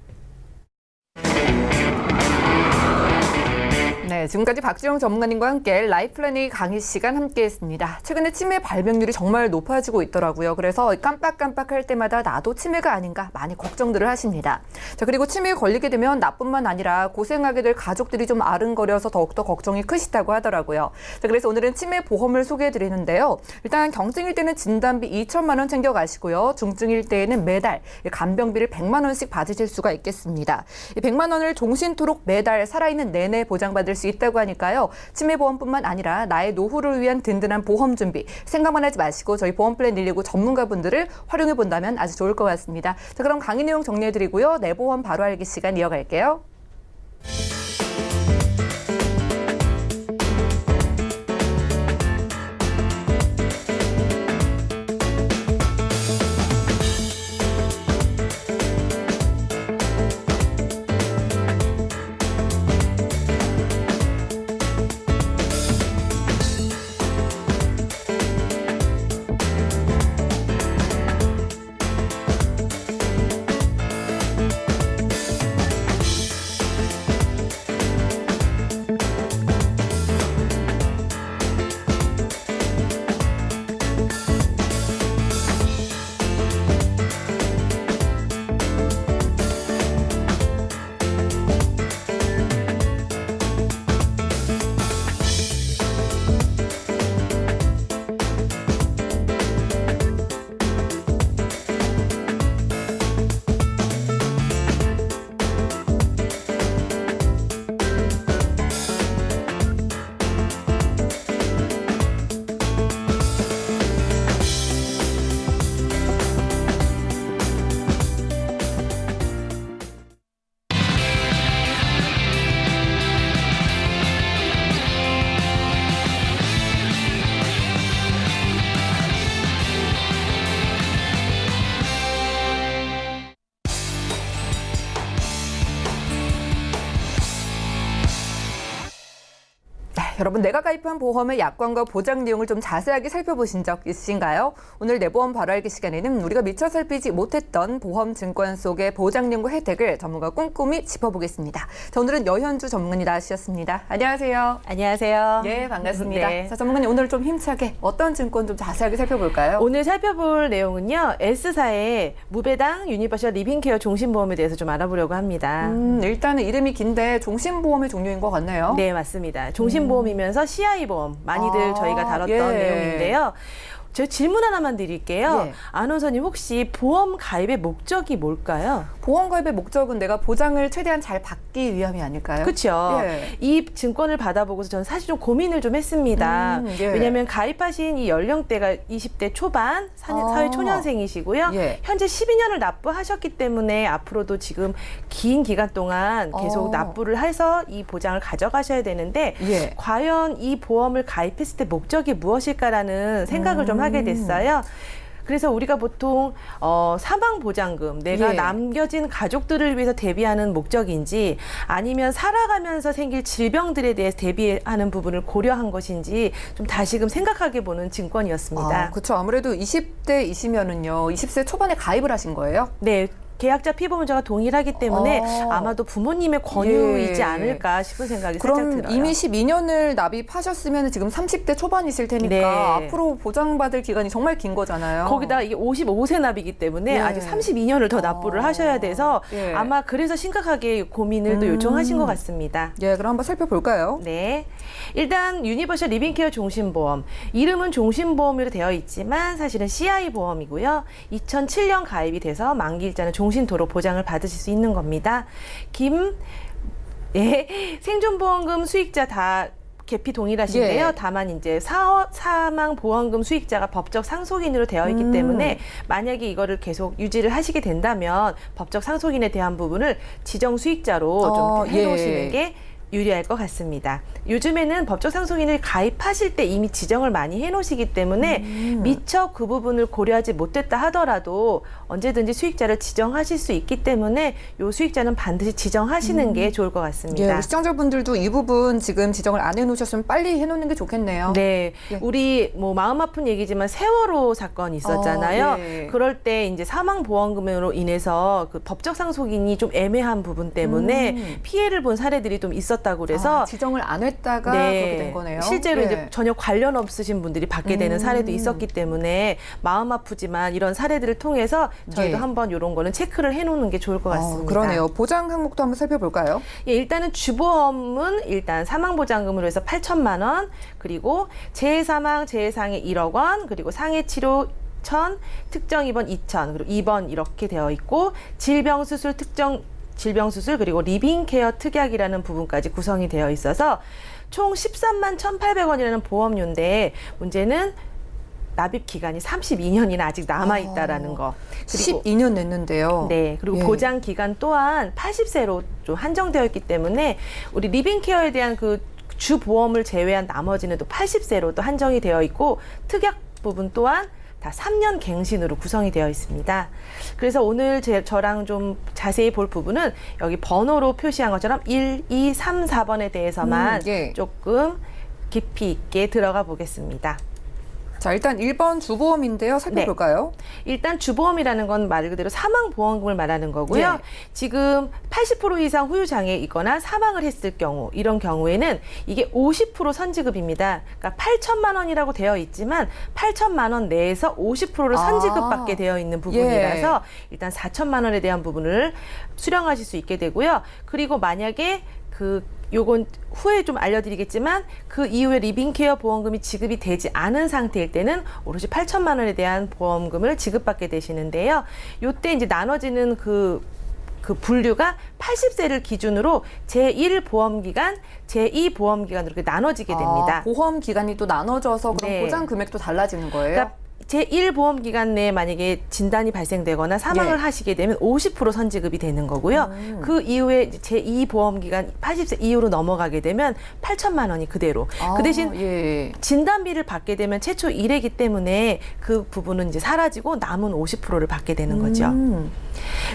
네, 지금까지 박지영 전문가님과 함께 라이프플래닝 강의 시간 함께했습니다. 최근에 치매 발병률이 정말 높아지고 있더라고요. 그래서 깜빡깜빡할 때마다 나도 치매가 아닌가 많이 걱정들을 하십니다. 자, 그리고 치매에 걸리게 되면 나뿐만 아니라 고생하게 될 가족들이 좀 아른거려서 더욱더 걱정이 크시다고 하더라고요. 자, 그래서 오늘은 치매 보험을 소개해드리는데요. 일단 경증일 때는 진단비 2천만 원 챙겨가시고요. 중증일 때에는 매달 간병비를 100만 원씩 받으실 수가 있겠습니다. 이 100만 원을 종신토록 매달 살아있는 내내 보장받을 수 있다고 하니까요. 치매보험뿐만 아니라 나의 노후를 위한 든든한 보험 준비 생각만 하지 마시고 저희 보험플랜 119 전문가분들을 활용해 본다면 아주 좋을 것 같습니다. 자, 그럼 강의 내용 정리해드리고요. 내 보험 바로 알기 시간 이어갈게요. 여러분, 내가 가입한 보험의 약관과 보장 내용을 좀 자세하게 살펴보신 적 있으신가요? 오늘 내 보험 바로 알기 시간에는 우리가 미처 살피지 못했던 보험 증권 속의 보장 내용과 혜택을 전문가 꼼꼼히 짚어보겠습니다. 자, 오늘은 여현주 전문가님 나와주셨습니다. 안녕하세요. 안녕하세요. 예, 반갑습니다. 네. 자, 전문가님 오늘 좀 힘차게 어떤 증권 좀 자세하게 살펴볼까요? 오늘 살펴볼 내용은요. S사의 무배당 유니버셜 리빙케어 종신보험에 대해서 좀 알아보려고 합니다. 일단은 이름이 긴데 종신보험의 종류인 것 같네요. 네, 맞습니다. 종신보험이면서 CI보험 많이들 저희가 다뤘던 예. 내용인데요. 저 질문 하나만 드릴게요. 예. 아나운서님 혹시 보험 가입의 목적이 뭘까요? 보험 가입의 목적은 내가 보장을 최대한 잘 받기 위함이 아닐까요? 그렇죠. 예. 이 증권을 받아보고서 저는 사실 좀 고민을 좀 했습니다. 예. 왜냐하면 가입하신 이 연령대가 20대 초반, 사회 초년생이시고요. 예. 현재 12년을 납부하셨기 때문에 앞으로도 지금 긴 기간 동안 계속 납부를 해서 이 보장을 가져가셔야 되는데 예. 과연 이 보험을 가입했을 때 목적이 무엇일까라는 생각을 좀 하게 됐어요. 그래서 우리가 보통 사망보장금, 내가 예. 남겨진 가족들을 위해서 대비하는 목적인지 아니면 살아가면서 생길 질병들에 대해서 대비하는 부분을 고려한 것인지 좀 다시금 생각하게 보는 증권이었습니다. 그렇죠. 아무래도 20대이시면은요, 20세 초반에 가입을 하신 거예요? 네. 계약자 피보험자가 동일하기 때문에 아마도 부모님의 권유이지 예. 않을까 싶은 생각이 살짝 그럼 들어요. 이미 12년을 납입하셨으면 지금 30대 초반이실 테니까 네. 앞으로 보장받을 기간이 정말 긴 거잖아요. 거기다 이게 55세 납이기 때문에 예. 아직 32년을 더 납부를 하셔야 돼서 예. 아마 그래서 심각하게 고민을 또 요청하신 것 같습니다. 예, 그럼 한번 살펴볼까요? 네. 일단 유니버셜 리빙케어 종신보험. 이름은 종신보험으로 되어 있지만 사실은 CI 보험이고요. 2007년 가입이 돼서 만기일자는 종신토록 보장을 받으실 수 있는 겁니다. 생존보험금 수익자 다 계피 동일하신데요. 예. 다만 이제 사망 보험금 수익자가 법적 상속인으로 되어 있기 때문에 만약에 이거를 계속 유지를 하시게 된다면 법적 상속인에 대한 부분을 지정 수익자로 좀 해놓으시는 예. 게 유리할 것 같습니다. 요즘에는 법적 상속인을 가입하실 때 이미 지정을 많이 해놓으시기 때문에 미처 그 부분을 고려하지 못했다 하더라도 언제든지 수익자를 지정하실 수 있기 때문에 이 수익자는 반드시 지정하시는 게 좋을 것 같습니다. 예, 시청자분들도 이 부분 지금 지정을 안 해놓으셨으면 빨리 해놓는 게 좋겠네요. 네, 예. 우리 뭐 마음 아픈 얘기지만 세월호 사건이 있었잖아요. 예. 그럴 때 이제 사망 보험금으로 인해서 그 법적 상속인이 좀 애매한 부분 때문에 피해를 본 사례들이 좀 있었다고 그래서 지정을 안 했다가 그렇게 된 거네요. 실제로 예. 이제 전혀 관련 없으신 분들이 받게 되는 사례도 있었기 때문에 마음 아프지만 이런 사례들을 통해서 저희도 예. 한번 이런 거는 체크를 해놓는 게 좋을 것 같습니다. 그러네요. 보장 항목도 한번 살펴볼까요? 예, 일단은 주보험은 일단 사망보장금으로 해서 8천만 원, 그리고 재해사망, 재해상해 1억 원, 그리고 상해치료 1,000, 특정 입원 2,000, 그리고 입원 이렇게 되어 있고 질병 수술 특정 질병 수술 그리고 리빙 케어 특약이라는 부분까지 구성이 되어 있어서 총 13만 1,800원이라는 보험료인데 문제는 납입 기간이 32년이나 아직 남아 있다라는 거. 그리고 12년 냈는데요. 네, 그리고 예. 보장 기간 또한 80세로 좀 한정되어 있기 때문에 우리 리빙 케어에 대한 그 주 보험을 제외한 나머지는 또 80세로 또 한정이 되어 있고 특약 부분 또한 다 3년 갱신으로 구성이 되어 있습니다. 그래서 오늘 저랑 좀 자세히 볼 부분은 여기 번호로 표시한 것처럼 1, 2, 3, 4번에 대해서만 예. 조금 깊이 있게 들어가 보겠습니다. 자, 일단 1번 주보험인데요. 살펴볼까요? 일단 주보험이라는 건 말 그대로 사망보험금을 말하는 거고요. 예. 지금 80% 이상 후유장애이거나 사망을 했을 경우 이런 경우에는 이게 50% 선지급입니다. 그러니까 8천만 원이라고 되어 있지만 8천만 원 내에서 50%를 선지급받게 되어 있는 부분이라서 일단 4천만 원에 대한 부분을 수령하실 수 있게 되고요. 그리고 만약에 요건 후에 좀 알려드리겠지만 그 이후에 리빙케어 보험금이 지급이 되지 않은 상태일 때는 오롯이 8천만 원에 대한 보험금을 지급받게 되시는데요. 요때 이제 나눠지는 그 분류가 80세를 기준으로 제1 보험기간, 제2 보험기간으로 이렇게 나눠지게 됩니다. 보험 기간이 또 나눠져서 그럼 네. 보장 금액도 달라지는 거예요? 그러니까 제1 보험 기간 내에 만약에 진단이 발생되거나 사망을 예. 하시게 되면 50% 선지급이 되는 거고요. 그 이후에 제2 보험 기간 80세 이후로 넘어가게 되면 8천만 원이 그대로. 그 대신 예. 진단비를 받게 되면 최초 1회기 때문에 그 부분은 이제 사라지고 남은 50%를 받게 되는 거죠.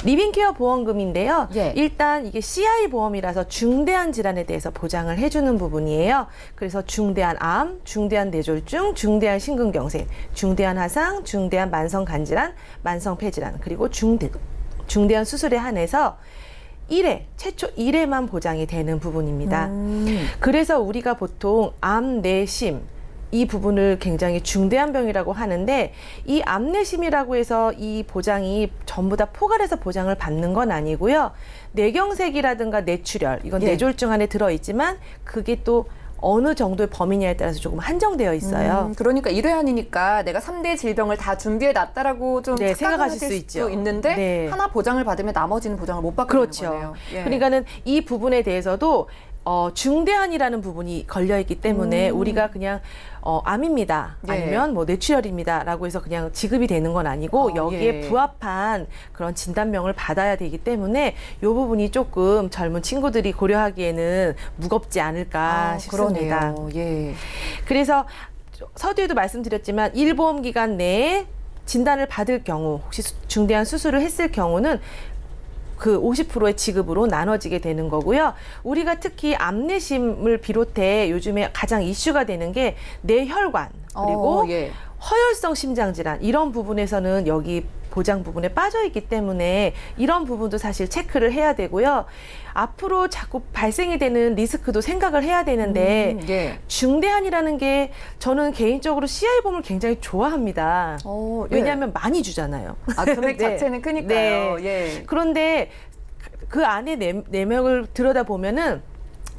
리빙케어 보험금인데요. 예. 일단 이게 CI 보험이라서 중대한 질환에 대해서 보장을 해주는 부분이에요. 그래서 중대한 암, 중대한 뇌졸중, 중대한 심근경색, 중대한 화상, 중대한 만성 간질환, 만성 폐질환, 그리고 중대한 수술에 한해서 1회, 최초 1회만 보장이 되는 부분입니다. 그래서 우리가 보통 암, 뇌심, 이 부분을 굉장히 중대한 병이라고 하는데 이 암내심이라고 해서 이 보장이 전부 다 포괄해서 보장을 받는 건 아니고요. 뇌경색이라든가 뇌출혈, 이건 예. 뇌졸중 안에 들어있지만 그게 또 어느 정도의 범위냐에 따라서 조금 한정되어 있어요. 그러니까 1회안이니까 내가 3대 질병을 다 준비해 놨다라고 좀 네, 생각하실 착각하실 수 있죠. 있는데 네. 하나 보장을 받으면 나머지는 보장을 못 받게 그렇죠. 되는 거네요. 예. 그러니까는 이 부분에 대해서도 중대한이라는 부분이 걸려 있기 때문에 우리가 그냥 암입니다. 예. 아니면 뭐 뇌출혈입니다라고 해서 그냥 지급이 되는 건 아니고 여기에 예. 부합한 그런 진단명을 받아야 되기 때문에 이 부분이 조금 젊은 친구들이 고려하기에는 무겁지 않을까 싶습니다. 그러네요. 예. 그래서 서두에도 말씀드렸지만 1보험 기간 내에 진단을 받을 경우 혹시 중대한 수술을 했을 경우는 그 50%의 지급으로 나눠지게 되는 거고요. 우리가 특히 암내심을 비롯해 요즘에 가장 이슈가 되는 게 뇌혈관 그리고 예. 허혈성 심장질환 이런 부분에서는 여기 보장 부분에 빠져 있기 때문에 이런 부분도 사실 체크를 해야 되고요. 앞으로 자꾸 발생이 되는 리스크도 생각을 해야 되는데 예. 중대한이라는 게 저는 개인적으로 CI 보험을 굉장히 좋아합니다. 예. 왜냐하면 많이 주잖아요. 금액 네. 자체는 크니까요. 네. 예. 그런데 그 안에 내명을 들여다보면은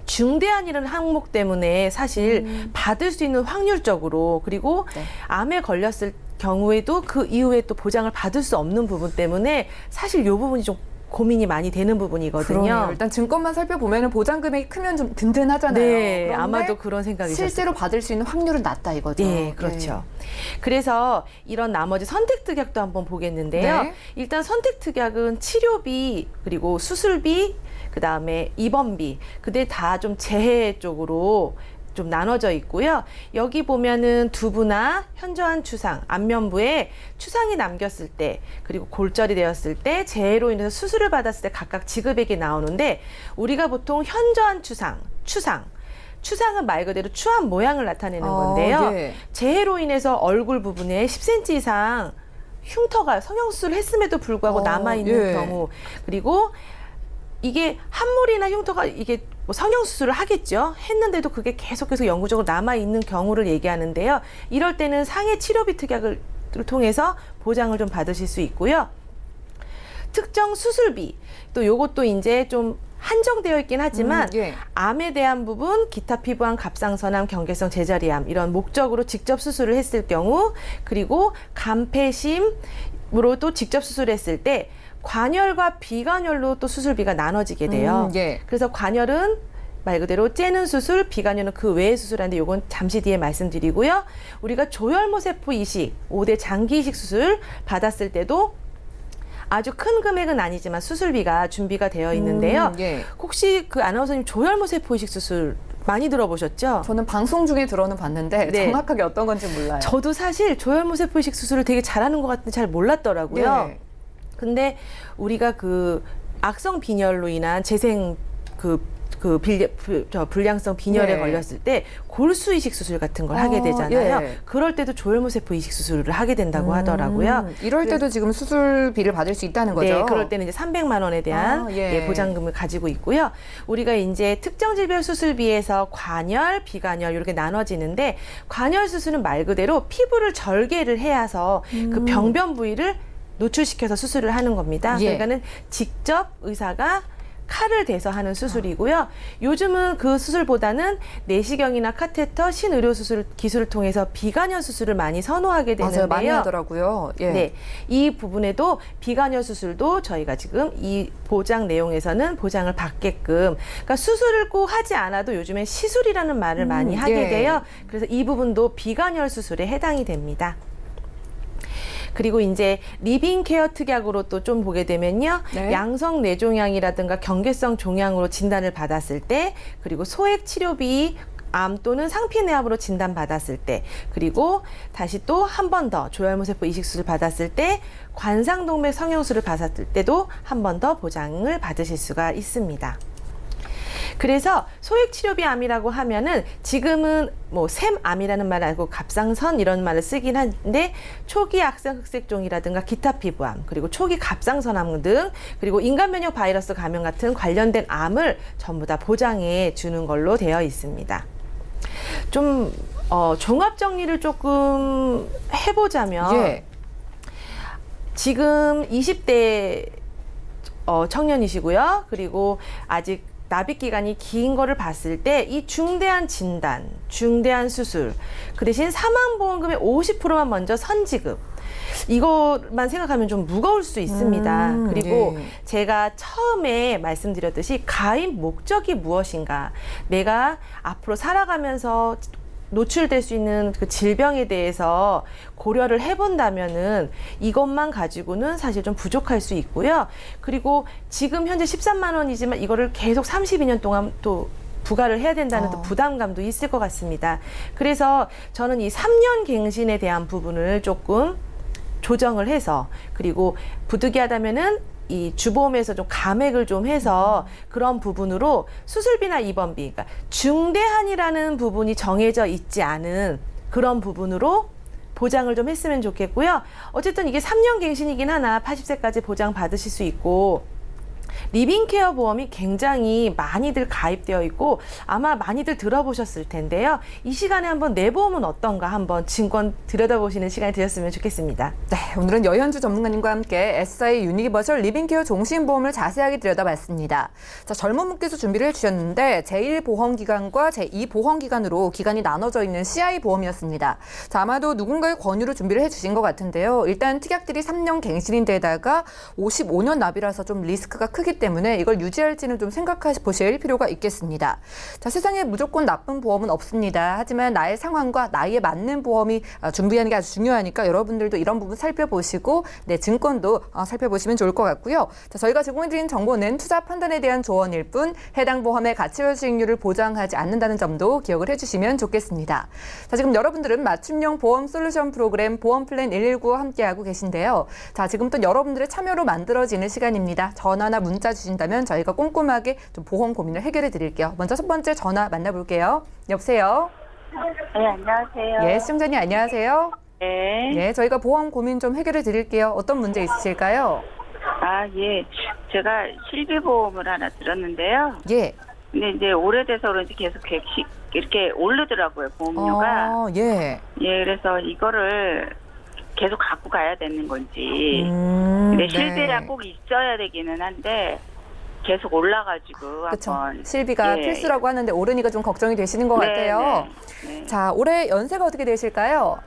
중대한이라는 항목 때문에 사실 받을 수 있는 확률적으로 그리고 네. 암에 걸렸을 경우에도 그 이후에 또 보장을 받을 수 없는 부분 때문에 사실 이 부분이 좀 고민이 많이 되는 부분이거든요. 그러네요. 일단 증권만 살펴보면 보장 금액이 크면 좀 든든하잖아요. 네, 그런데 아마도 그런 생각이셨어요. 실제로 받을 수 있는 확률은 낮다 이거죠. 네, 그렇죠. 그래서 이런 나머지 선택특약도 한번 보겠는데요. 네. 일단 선택특약은 치료비 그리고 수술비 그다음에 입원비 그게 다 좀 재해 쪽으로 좀 나눠져 있고요. 여기 보면은 두부나 현저한 추상, 안면부에 추상이 남겼을 때 그리고 골절이 되었을 때 재해로 인해서 수술을 받았을 때 각각 지급액이 나오는데 우리가 보통 현저한 추상은 말 그대로 추한 모양을 나타내는 건데요. 예. 재해로 인해서 얼굴 부분에 10cm 이상 흉터가 성형수술을 했음에도 불구하고 남아있는 예. 경우 그리고 이게 함몰이나 흉터가 이게 뭐 성형수술을 하겠죠. 했는데도 그게 계속해서 영구적으로 남아있는 경우를 얘기하는데요. 이럴 때는 상해 치료비 특약을 통해서 보장을 좀 받으실 수 있고요. 특정 수술비 또 요것도 이제 좀 한정되어 있긴 하지만 예. 암에 대한 부분, 기타 피부암, 갑상선암, 경계성 제자리암 이런 목적으로 직접 수술을 했을 경우 그리고 간폐심으로 또 직접 수술했을 때 관열과 비관열로 또 수술비가 나눠지게 돼요. 예. 그래서 관열은 말 그대로 째는 수술, 비관열은 그 외의 수술하는데 요건 잠시 뒤에 말씀드리고요. 우리가 조혈모세포 이식, 5대 장기 이식 수술 받았을 때도 아주 큰 금액은 아니지만 수술비가 준비가 되어 있는데요. 예. 혹시 그 아나운서님 조혈모세포 이식 수술 많이 들어보셨죠? 저는 방송 중에 들어는 봤는데 네. 정확하게 어떤 건지 몰라요. 저도 사실 조혈모세포 이식 수술을 되게 잘하는 것 같은데 잘 몰랐더라고요. 예. 근데 우리가 그 악성 빈혈로 인한 재생 불량성 빈혈에 네. 걸렸을 때 골수 이식 수술 같은 걸 하게 되잖아요. 예. 그럴 때도 조혈모세포 이식 수술을 하게 된다고 하더라고요. 이럴 때도 지금 수술비를 받을 수 있다는 거죠? 네, 그럴 때는 이제 300만 원에 대한 예. 보장금을 가지고 있고요. 우리가 이제 특정 질병 수술비에서 관열, 비관열 이렇게 나눠지는데 관열 수술은 말 그대로 피부를 절개를 해서 그 병변 부위를 노출시켜서 수술을 하는 겁니다. 예. 그러니까는 직접 의사가 칼을 대서 하는 수술이고요. 요즘은 그 수술보다는 내시경이나 카테터, 신의료 수술 기술을 통해서 비관열 수술을 많이 선호하게 되는데요. 맞아요. 많이 하더라고요. 예. 네, 이 부분에도 비관열 수술도 저희가 지금 이 보장 내용에서는 보장을 받게끔, 그러니까 수술을 꼭 하지 않아도 요즘에 시술이라는 말을 많이 하게 예. 돼요. 그래서 이 부분도 비관열 수술에 해당이 됩니다. 그리고 이제 리빙 케어 특약으로 또 좀 보게 되면요. 네. 양성 뇌종양이라든가 경계성 종양으로 진단을 받았을 때, 그리고 소액 치료비, 암 또는 상피내암으로 진단받았을 때, 그리고 다시 또 한 번 더 조혈모세포 이식수를 받았을 때, 관상동맥 성형수를 받았을 때도 한 번 더 보장을 받으실 수가 있습니다. 그래서 소액치료비 암이라고 하면은 지금은 뭐 샘암이라는 말 알고 갑상선 이런 말을 쓰긴 한데, 초기 악성 흑색종이라든가 기타 피부암, 그리고 초기 갑상선암 등, 그리고 인간면역 바이러스 감염 같은 관련된 암을 전부 다 보장해 주는 걸로 되어 있습니다. 좀 종합 정리를 조금 해보자면, 예. 지금 20대 청년이시고요. 그리고 아직 납입 기간이 긴 거를 봤을 때 이 중대한 진단, 중대한 수술, 그 대신 사망보험금의 50%만 먼저 선지급, 이것만 생각하면 좀 무거울 수 있습니다. 그리고 예. 제가 처음에 말씀드렸듯이 가입 목적이 무엇인가, 내가 앞으로 살아가면서 노출될 수 있는 그 질병에 대해서 고려를 해본다면은 이것만 가지고는 사실 좀 부족할 수 있고요. 그리고 지금 현재 13만 원이지만 이거를 계속 32년 동안 또 부과를 해야 된다는 또 부담감도 있을 것 같습니다. 그래서 저는 이 3년 갱신에 대한 부분을 조금 조정을 해서, 그리고 부득이하다면은 이 주보험에서 좀 감액을 좀 해서 그런 부분으로 수술비나 입원비, 그러니까 중대한이라는 부분이 정해져 있지 않은 그런 부분으로 보장을 좀 했으면 좋겠고요. 어쨌든 이게 3년 갱신이긴 하나 80세까지 보장 받으실 수 있고, 리빙케어 보험이 굉장히 많이들 가입되어 있고 아마 많이들 들어보셨을 텐데요. 이 시간에 한번 내 보험은 어떤가 한번 증권 들여다보시는 시간이 되었으면 좋겠습니다. 네, 오늘은 여현주 전문가님과 함께 SI 유니버설 리빙케어 종신보험을 자세하게 들여다봤습니다. 자, 젊은 분께서 준비를 해주셨는데 제1보험기간과 제2보험기간으로 기간이 나눠져 있는 CI 보험이었습니다. 자, 아마도 누군가의 권유로 준비를 해주신 것 같은데요. 일단 특약들이 3년 갱신인데다가 55년 납이라서 좀 리스크가 크기 때문에 이걸 유지할지는 좀 생각해 보실 필요가 있겠습니다. 자, 세상에 무조건 나쁜 보험은 없습니다. 하지만 나의 상황과 나이에 맞는 보험이 준비하는 게 아주 중요하니까 여러분들도 이런 부분 살펴보시고 네, 증권도 살펴보시면 좋을 것 같고요. 자, 저희가 제공해드린 정보는 투자 판단에 대한 조언일 뿐 해당 보험의 가치와 수익률을 보장하지 않는다는 점도 기억을 해주시면 좋겠습니다. 자, 지금 여러분들은 맞춤형 보험 솔루션 프로그램 보험플랜 119와 함께하고 계신데요. 자, 지금부터 여러분들의 참여로 만들어지는 시간입니다. 전화나 문자 주신다면 저희가 꼼꼼하게 좀 보험 고민을 해결해 드릴게요. 먼저 첫 번째 전화 만나볼게요. 여보세요? 네, 안녕하세요. 예, 시청자님 안녕하세요. 네. 예, 저희가 보험 고민 좀 해결해 드릴게요. 어떤 문제 있으실까요? 아, 예. 제가 실비보험을 하나 들었는데요. 예. 근데 이제 오래돼서 그런지 계속 이렇게 오르더라고요, 보험료가. 예. 예, 그래서 이거를 계속 갖고 가야 되는 건지. 근데 실비가 꼭 있어야 되기는 한데 계속 올라가지고 그렇죠. 한번. 실비가 예. 필수라고 하는데 오르니까 좀 걱정이 되시는 것 같아요. 네. 자, 올해 연세가 어떻게 되실까요?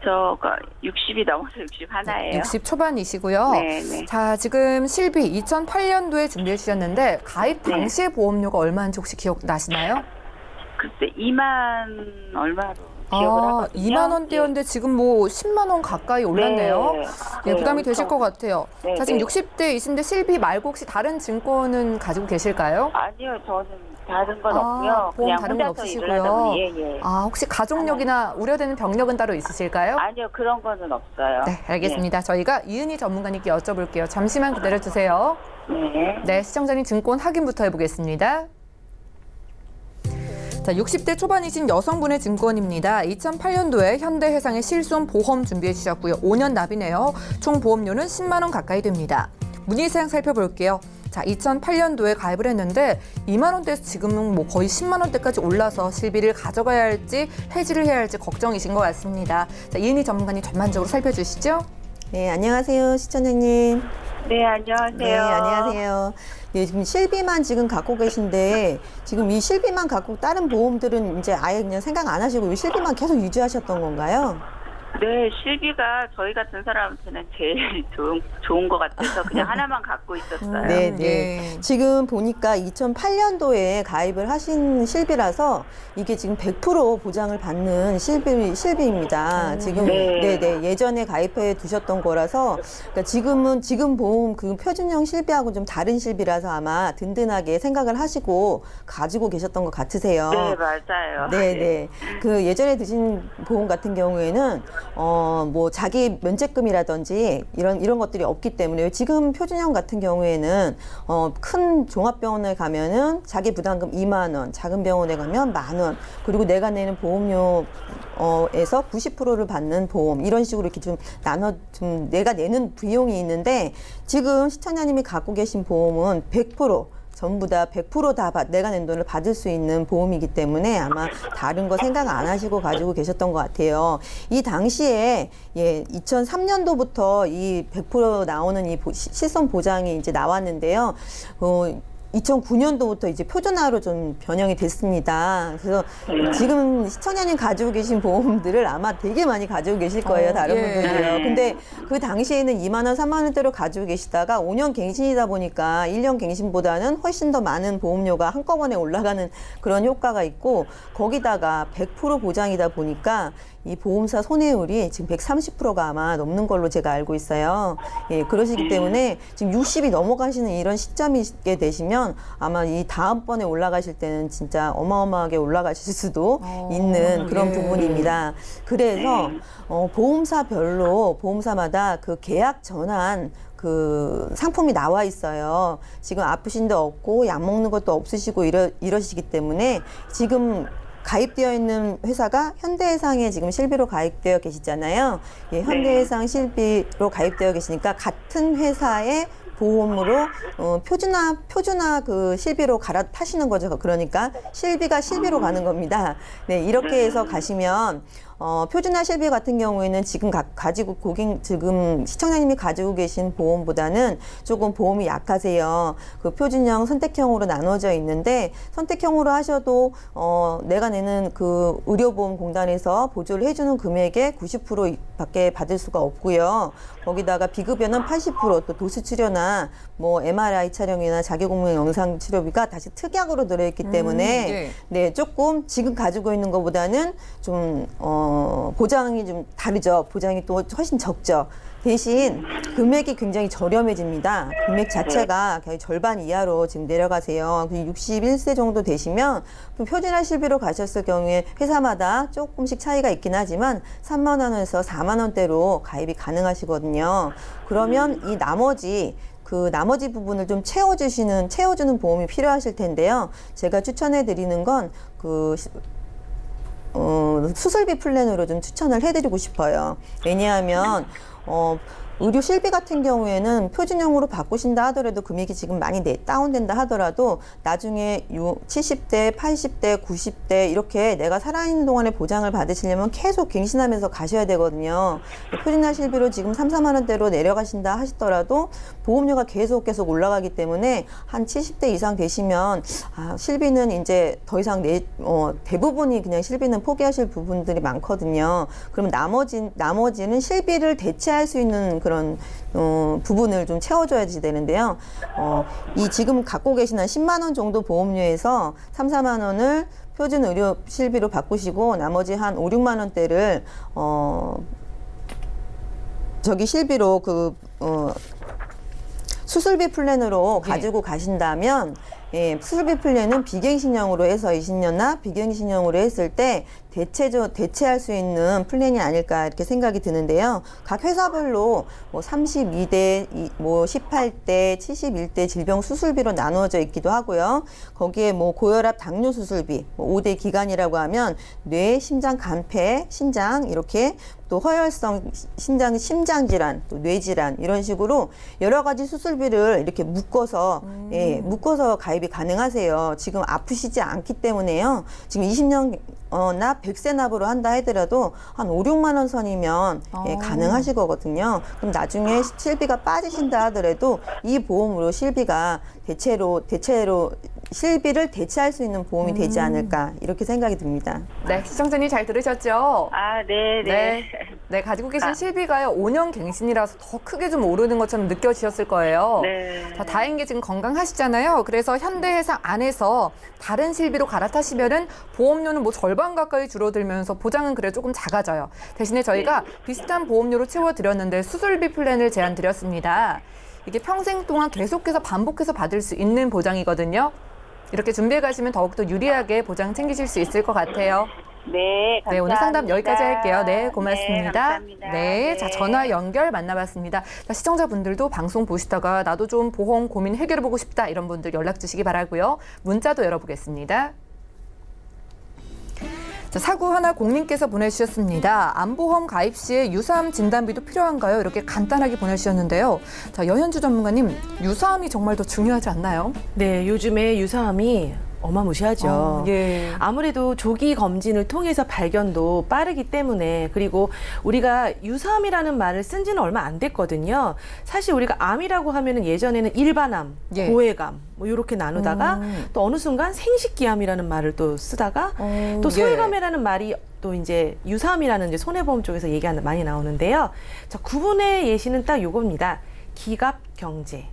저가 60이 넘어서 61예요. 60 초반이시고요. 네. 자, 지금 실비 2008년도에 준비해 주셨는데 가입 네. 당시의 보험료가 얼마인지 혹시 기억나시나요? 그때 2만 얼마로 기억을 하거든요. 2만 원대였는데 지금 뭐 10만 원 가까이 올랐네요. 네, 부담이 엄청. 되실 것 같아요. 네, 자, 지금 네. 60대이신데 실비 말고 혹시 다른 증권은 가지고 계실까요? 아니요, 저는 다른 건 아, 없고요. 보험 그냥 다른 건 혼자서 없으시고요. 일을 하다 보니 예. 혹시 가족력이나 우려되는 병력은 따로 있으실까요? 아니요, 그런 거는 없어요. 네, 알겠습니다. 저희가 이은희 전문가님께 여쭤볼게요. 잠시만 기다려주세요. 네. 네, 시청자님 증권 확인부터 해보겠습니다. 자, 60대 초반이신 여성분의 증권입니다. 2008년도에 현대해상의 실손 보험 준비해 주셨고요. 5년 납이네요. 총 보험료는 10만 원 가까이 됩니다. 문의사항 살펴볼게요. 자, 2008년도에 가입을 했는데 2만 원대에서 지금은 뭐 거의 10만 원대까지 올라서 실비를 가져가야 할지 해지를 해야 할지 걱정이신 것 같습니다. 자, 이은희 전문가님 전반적으로 살펴주시죠. 네, 안녕하세요, 시청자님. 네, 안녕하세요. 네, 안녕하세요. 네, 지금 실비만 지금 갖고 계신데, 지금 이 실비만 갖고 다른 보험들은 이제 아예 그냥 생각 안 하시고 이 실비만 계속 유지하셨던 건가요? 네, 실비가 저희 같은 사람한테는 제일 좋은 것 같아서 그냥 하나만 갖고 있었어요. 네, 네. 예. 지금 보니까 2008년도에 가입을 하신 실비라서 이게 지금 100% 보장을 받는 실비입니다. 지금 네. 네, 예전에 가입해 두셨던 거라서 그러니까 지금 보험 그 표준형 실비하고 좀 다른 실비라서 아마 든든하게 생각을 하시고 가지고 계셨던 것 같으세요. 네, 맞아요. 네. 그 예전에 드신 보험 같은 경우에는 뭐 자기 면책금이라든지 이런 것들이 없기 때문에 지금 표준형 같은 경우에는 큰 종합병원에 가면은 자기 부담금 2만 원, 작은 병원에 가면 10,000원, 그리고 내가 내는 보험료에서 90%를 받는 보험 이런 식으로 이렇게 좀 내가 내는 비용이 있는데 지금 시청자님이 갖고 계신 보험은 100% 전부 다 100% 내가 낸 돈을 받을 수 있는 보험이기 때문에 아마 다른 거 생각 안 하시고 가지고 계셨던 것 같아요. 이 당시에 2003년도부터 이 100% 나오는 이 실손 보장이 이제 나왔는데요. 2009년도부터 이제 표준화로 좀 변형이 됐습니다. 그래서 지금 시청자님 가지고 계신 보험들을 아마 되게 많이 가지고 계실 거예요. 다른 예. 분들도요. 근데 그 당시에는 2만 원, 3만 원대로 가지고 계시다가 5년 갱신이다 보니까 1년 갱신보다는 훨씬 더 많은 보험료가 한꺼번에 올라가는 그런 효과가 있고 거기다가 100% 보장이다 보니까 이 보험사 손해율이 지금 130%가 아마 넘는 걸로 제가 알고 있어요. 예, 그러시기 때문에 지금 60이 넘어가시는 이런 시점이게 되시면 아마 이 다음번에 올라가실 때는 진짜 어마어마하게 올라가실 수도 있는 그런 부분입니다. 그래서 보험사별로 보험사마다 그 계약 전환 그 상품이 나와 있어요. 지금 아프신 데 없고 약 먹는 것도 없으시고 이러시기 때문에 지금 가입되어 있는 회사가 현대해상에 지금 실비로 가입되어 계시잖아요. 예, 현대해상 실비로 가입되어 계시니까 같은 회사의 보험으로 표준화 그 실비로 갈아타시는 거죠. 그러니까 실비가 실비로 가는 겁니다. 네, 이렇게 해서 가시면 표준화 실비 같은 경우에는 지금 지금 시청자님이 가지고 계신 보험보다는 조금 보험이 약하세요. 그 표준형, 선택형으로 나눠져 있는데 선택형으로 하셔도 내가 내는 그 의료보험공단에서 보조를 해주는 금액의 90%밖에 받을 수가 없고요. 거기다가 비급여는 80%, 또 도수 치료나 뭐 MRI 촬영이나 자기공명 영상 치료비가 다시 특약으로 들어있기 때문에 네, 조금 지금 가지고 있는 것보다는 좀 보장이 좀 다르죠. 보장이 또 훨씬 적죠. 대신 금액이 굉장히 저렴해집니다. 금액 자체가 거의 절반 이하로 지금 내려가세요. 61세 정도 되시면 표준화 실비로 가셨을 경우에 회사마다 조금씩 차이가 있긴 하지만 3만 원에서 4만 원대로 가입이 가능하시거든요. 그러면 이 나머지 부분을 좀 채워주는 보험이 필요하실 텐데요. 제가 추천해 드리는 건 수술비 플랜으로 좀 추천을 해드리고 싶어요. 왜냐하면 의료 실비 같은 경우에는 표준형으로 바꾸신다 하더라도 금액이 지금 많이 다운된다 하더라도 나중에 70대, 80대, 90대 이렇게 내가 살아있는 동안에 보장을 받으시려면 계속 갱신하면서 가셔야 되거든요. 표준화 실비로 지금 3, 4만 원대로 내려가신다 하시더라도 보험료가 계속 올라가기 때문에 한 70대 이상 되시면 실비는 이제 더 이상 대부분이 그냥 실비는 포기하실 부분들이 많거든요. 그럼 나머지는 실비를 대체할 수 있는 그런 부분을 좀 채워줘야지 되는데요. 이 지금 갖고 계신 한 10만 원 정도 보험료에서 3, 4만 원을 표준 의료 실비로 바꾸시고 나머지 한 5, 6만 원대를 실비로 수술비 플랜으로 가지고 가신다면 수술비 플랜은 비갱신형으로 해서 20년나 비갱신형으로 했을 때 대체할 수 있는 플랜이 아닐까 이렇게 생각이 드는데요. 각 회사별로 32대, 18대, 71대 질병 수술비로 나누어져 있기도 하고요. 거기에 고혈압 당뇨 수술비, 5대 기간이라고 하면 뇌, 심장, 간폐, 신장 이렇게 또 허혈성 심장 질환, 또 뇌 질환 이런 식으로 여러 가지 수술비를 이렇게 묶어서 가입이 가능하세요. 지금 아프시지 않기 때문에요. 지금 20년나 100세 납으로 한다 하더라도 한 5, 6만 원 선이면 가능하시거든요. 그럼 나중에 실비가 빠지신다 하더라도 이 보험으로 실비가 대체로 실비를 대체할 수 있는 보험이 되지 않을까 이렇게 생각이 듭니다. 네, 시청자님 잘 들으셨죠? 네. 가지고 계신 실비가요 5년 갱신이라서 더 크게 좀 오르는 것처럼 느껴지셨을 거예요. 네. 자, 다행인 게 지금 건강하시잖아요. 그래서 현대해상 안에서 다른 실비로 갈아타시면은 보험료는 절반 가까이 줄어들면서 보장은 그래 조금 작아져요. 대신에 저희가 비슷한 보험료로 채워드렸는데 수술비 플랜을 제안드렸습니다. 이게 평생 동안 계속해서 반복해서 받을 수 있는 보장이거든요. 이렇게 준비해 가시면 더욱더 유리하게 보장 챙기실 수 있을 것 같아요. 네, 감사합니다. 네, 오늘 상담 여기까지 할게요. 네, 고맙습니다. 네, 감사합니다. 네, 자, 전화 연결 만나봤습니다. 자, 시청자분들도 방송 보시다가 나도 좀 보험 고민 해결해보고 싶다 이런 분들 연락 주시기 바라고요. 문자도 열어보겠습니다. 자, 4910님께서 보내주셨습니다. 암보험 가입 시에 유사암 진단비도 필요한가요? 이렇게 간단하게 보내주셨는데요. 자, 여현주 전문가님, 유사암이 정말 더 중요하지 않나요? 네, 요즘에 유사암이 어마무시하죠. 예. 아무래도 조기 검진을 통해서 발견도 빠르기 때문에 그리고 우리가 유사암이라는 말을 쓴 지는 얼마 안 됐거든요. 사실 우리가 암이라고 하면은 예전에는 일반암, 예. 고액암 이렇게 나누다가 또 어느 순간 생식기암이라는 말을 또 쓰다가 또 소외감이라는 말이 또 이제 유사암이라는 이제 손해보험 쪽에서 얘기하는 많이 나오는데요. 자, 구분의 예시는 딱 요겁니다. 기갑경제.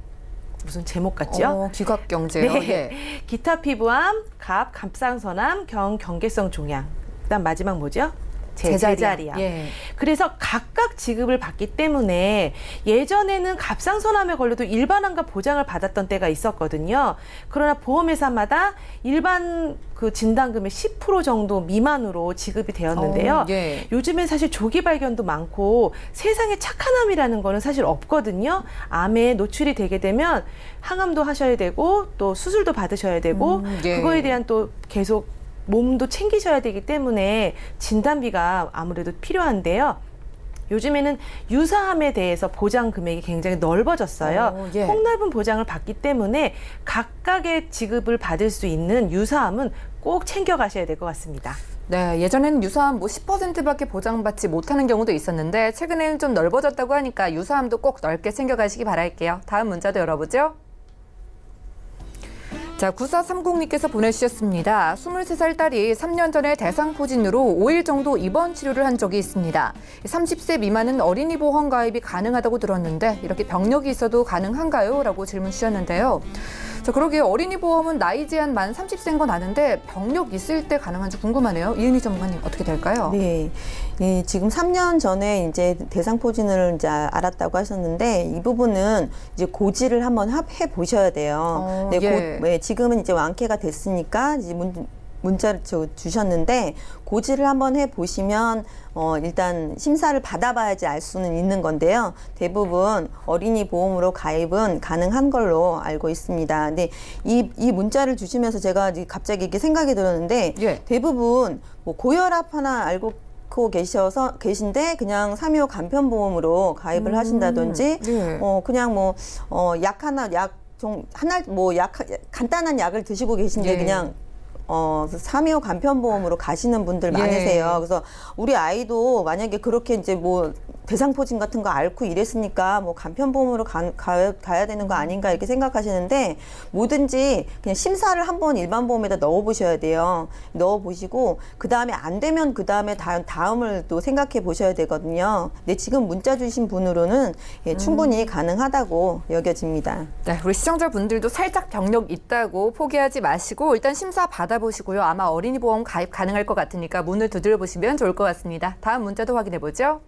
무슨 제목 같죠? 기갑경제요. 네. 예. 기타 피부암, 갑상선암, 경계성 종양. 그다음 마지막 뭐죠? 제자리암. 예. 그래서 각각 지급을 받기 때문에 예전에는 갑상선암에 걸려도 일반암과 보장을 받았던 때가 있었거든요. 그러나 보험회사마다 일반 그 진단금의 10% 정도 미만으로 지급이 되었는데요. 예. 요즘엔 사실 조기 발견도 많고 세상에 착한 암이라는 거는 사실 없거든요. 암에 노출이 되게 되면 항암도 하셔야 되고 또 수술도 받으셔야 되고 예. 그거에 대한 또 계속 몸도 챙기셔야 되기 때문에 진단비가 아무래도 필요한데요. 요즘에는 유사암에 대해서 보장 금액이 굉장히 넓어졌어요. 예. 폭넓은 보장을 받기 때문에 각각의 지급을 받을 수 있는 유사암은 꼭 챙겨가셔야 될 것 같습니다. 네, 예전에는 유사암 10%밖에 보장받지 못하는 경우도 있었는데 최근에는 좀 넓어졌다고 하니까 유사암도 꼭 넓게 챙겨가시기 바랄게요. 다음 문자도 열어보죠. 자, 9430님께서 보내주셨습니다. 23살 딸이 3년 전에 대상포진으로 5일 정도 입원 치료를 한 적이 있습니다. 30세 미만은 어린이 보험 가입이 가능하다고 들었는데 이렇게 병력이 있어도 가능한가요? 라고 질문 주셨는데요. 자, 그러게 어린이 보험은 나이 제한 만 30세인 건 아는데 병력 있을 때 가능한지 궁금하네요. 이은희 전문가님 어떻게 될까요? 네. 예, 지금 3년 전에 이제 대상포진을 이제 알았다고 하셨는데 이 부분은 이제 고지를 한번 해 보셔야 돼요. 네, 지금은 이제 완쾌가 됐으니까 이제 문자를 주셨는데 고지를 한번 해 보시면 일단 심사를 받아봐야지 알 수는 있는 건데요. 대부분 어린이 보험으로 가입은 가능한 걸로 알고 있습니다. 근데 이 문자를 주시면서 제가 갑자기 이렇게 생각이 들었는데 예. 대부분 뭐 고혈압 하나 알고 않고 계신데 그냥 3.25 간편보험으로 가입을 하신다든지 네. 그냥 뭐 약 하나 간단한 약을 드시고 계신데 예. 그냥 3.25 간편보험으로 가시는 분들 예. 많으세요. 그래서 우리 아이도 만약에 그렇게 이제 뭐 대상포진 같은 거 앓고 이랬으니까 뭐 간편보험으로 가야 되는 거 아닌가 이렇게 생각하시는데 뭐든지 그냥 심사를 한번 일반보험에다 넣어보셔야 돼요. 넣어보시고 그 다음에 안 되면 그 다음에 다음을 또 생각해 보셔야 되거든요. 근데 지금 문자 주신 분으로는 충분히 가능하다고 여겨집니다. 네, 우리 시청자분들도 살짝 병력 있다고 포기하지 마시고 일단 심사 받아보시고요. 아마 어린이 보험 가입 가능할 것 같으니까 문을 두드려 보시면 좋을 것 같습니다. 다음 문자도 확인해 보죠.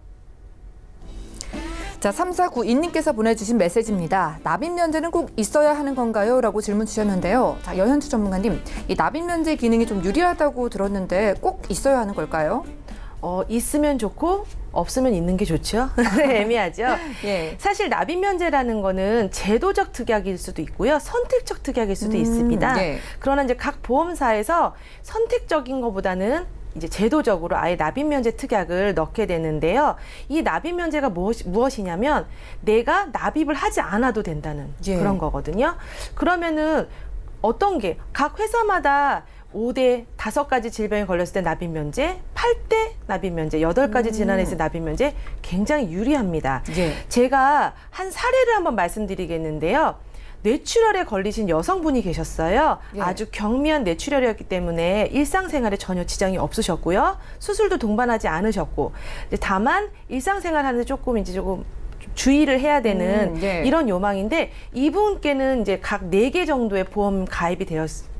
자, 3492님께서 보내주신 메시지입니다. 납입 면제는 꼭 있어야 하는 건가요? 라고 질문 주셨는데요. 자, 여현주 전문가님, 이 납입 면제 기능이 좀 유리하다고 들었는데 꼭 있어야 하는 걸까요? 있으면 좋고 없으면 있는 게 좋죠. 애매하죠. 예. 사실 납입 면제라는 거는 제도적 특약일 수도 있고요. 선택적 특약일 수도 있습니다. 예. 그러나 이제 각 보험사에서 선택적인 것보다는 이제 제도적으로 아예 납입 면제 특약을 넣게 되는데요. 이 납입 면제가 무엇이냐면 내가 납입을 하지 않아도 된다는 예. 그런 거거든요. 그러면은 어떤 게 각 회사마다 5대 5가지 질병에 걸렸을 때 납입 면제, 8대 납입 면제, 8가지 질환에 있을 납입 면제 굉장히 유리합니다. 예. 제가 한 사례를 한번 말씀드리겠는데요. 뇌출혈에 걸리신 여성분이 계셨어요. 예. 아주 경미한 뇌출혈이었기 때문에 일상생활에 전혀 지장이 없으셨고요. 수술도 동반하지 않으셨고, 다만 일상생활하는데 조금 주의를 해야 되는 예. 이런 요망인데 이분께는 이제 각 4개 정도의 보험 가입이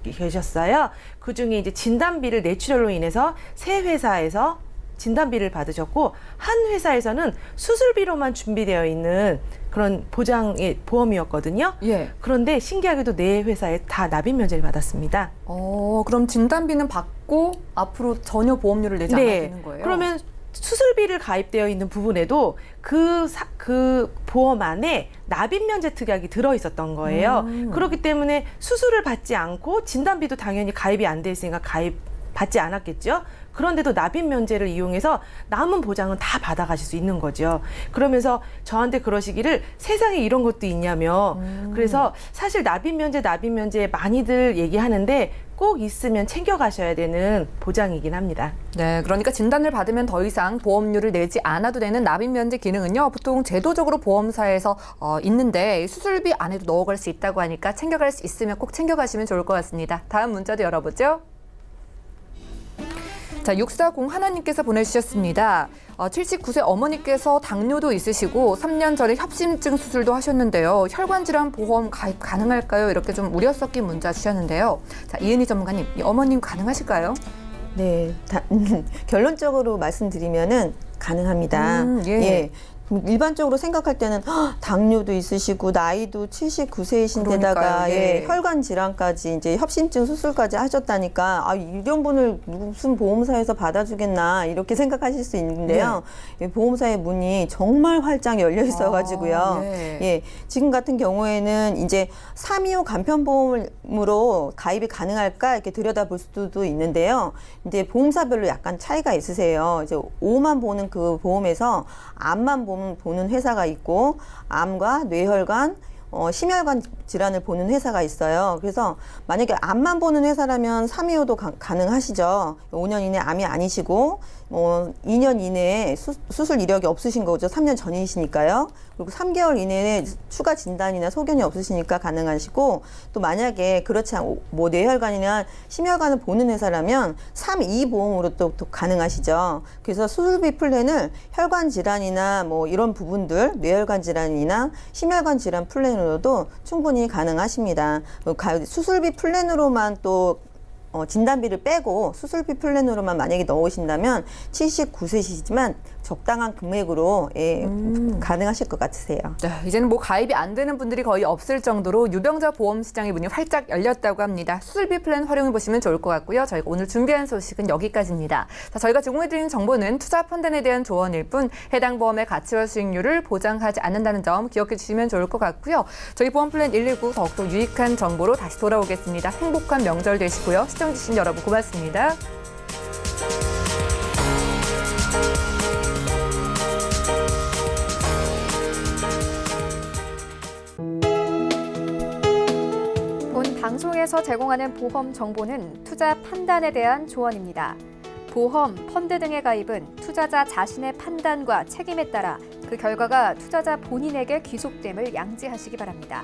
계셨어요. 그중에 이제 진단비를 뇌출혈로 인해서 3회사에서 진단비를 받으셨고 한 회사에서는 수술비로만 준비되어 있는 그런 보장의 보험이었거든요. 예. 그런데 신기하게도 4회사에 다 납입 면제를 받았습니다. 그럼 진단비는 받고 앞으로 전혀 보험료를 내지 않아도 되는 거예요? 그러면 수술비를 가입되어 있는 부분에도 그 보험 안에 납입 면제 특약이 들어 있었던 거예요. 그렇기 때문에 수술을 받지 않고 진단비도 당연히 가입이 안 돼 있으니까 받지 않았겠죠. 그런데도 납입 면제를 이용해서 남은 보장은 다 받아가실 수 있는 거죠. 그러면서 저한테 그러시기를 세상에 이런 것도 있냐며. 그래서 사실 납입 면제 많이들 얘기하는데 꼭 있으면 챙겨가셔야 되는 보장이긴 합니다. 네, 그러니까 진단을 받으면 더 이상 보험료를 내지 않아도 되는 납입 면제 기능은요, 보통 제도적으로 보험사에서 있는데 수술비 안에도 넣어갈 수 있다고 하니까 챙겨갈 수 있으면 꼭 챙겨가시면 좋을 것 같습니다. 다음 문자도 열어보죠. 자, 6401 하나님께서 보내주셨습니다. 79세 어머니께서 당뇨도 있으시고 3년 전에 협심증 수술도 하셨는데요. 혈관질환 보험 가입 가능할까요? 이렇게 좀 우려 섞인 문자 주셨는데요. 자, 이은희 전문가님, 이 어머님 가능하실까요? 네, 결론적으로 말씀드리면은 가능합니다. 예. 일반적으로 생각할 때는 당뇨도 있으시고 나이도 79세이신데다가 그러니까요. 혈관 질환까지 이제 협심증 수술까지 하셨다니까 이런 분을 무슨 보험사에서 받아주겠나 이렇게 생각하실 수 있는데요. 이 보험사의 문이 정말 활짝 열려 있어가지고요. 예. 지금 같은 경우에는 이제 3.25 간편보험으로 가입이 가능할까 이렇게 들여다볼 수도 있는데요. 이제 보험사별로 약간 차이가 있으세요. 이제 5만 보는 그 보험에서 암만 보는 회사가 있고 암과 뇌혈관, 심혈관 질환을 보는 회사가 있어요. 그래서 만약에 암만 보는 회사라면 3.25도 가능하시죠. 5년 이내 암이 아니시고 2년 이내에 수술 이력이 없으신 거죠. 3년 전이시니까요. 그리고 3개월 이내에 추가 진단이나 소견이 없으시니까 가능하시고 또 만약에 그렇지 않고 뭐 뇌혈관이나 심혈관을 보는 회사라면 3.2 보험으로 또 가능하시죠. 그래서 수술비 플랜을 혈관 질환이나 뭐 이런 부분들 뇌혈관 질환이나 심혈관 질환 플랜으로도 충분히 가능하십니다. 수술비 플랜으로만 또 진단비를 빼고 수술비 플랜으로만 만약에 넣으신다면 79세시지만 적당한 금액으로 가능하실 것 같으세요. 네, 이제는 뭐 가입이 안 되는 분들이 거의 없을 정도로 유병자 보험 시장의 문이 활짝 열렸다고 합니다. 수술비 플랜 활용해 보시면 좋을 것 같고요. 저희가 오늘 준비한 소식은 여기까지입니다. 자, 저희가 제공해드리는 정보는 투자 판단에 대한 조언일 뿐 해당 보험의 가치와 수익률을 보장하지 않는다는 점 기억해 주시면 좋을 것 같고요. 저희 보험 플랜 119 더욱더 유익한 정보로 다시 돌아오겠습니다. 행복한 명절 되시고요. 시청해주신 여러분 고맙습니다. 방송에서 제공하는 보험 정보는 투자 판단에 대한 조언입니다. 보험, 펀드 등의 가입은 투자자 자신의 판단과 책임에 따라 그 결과가 투자자 본인에게 귀속됨을 양지하시기 바랍니다.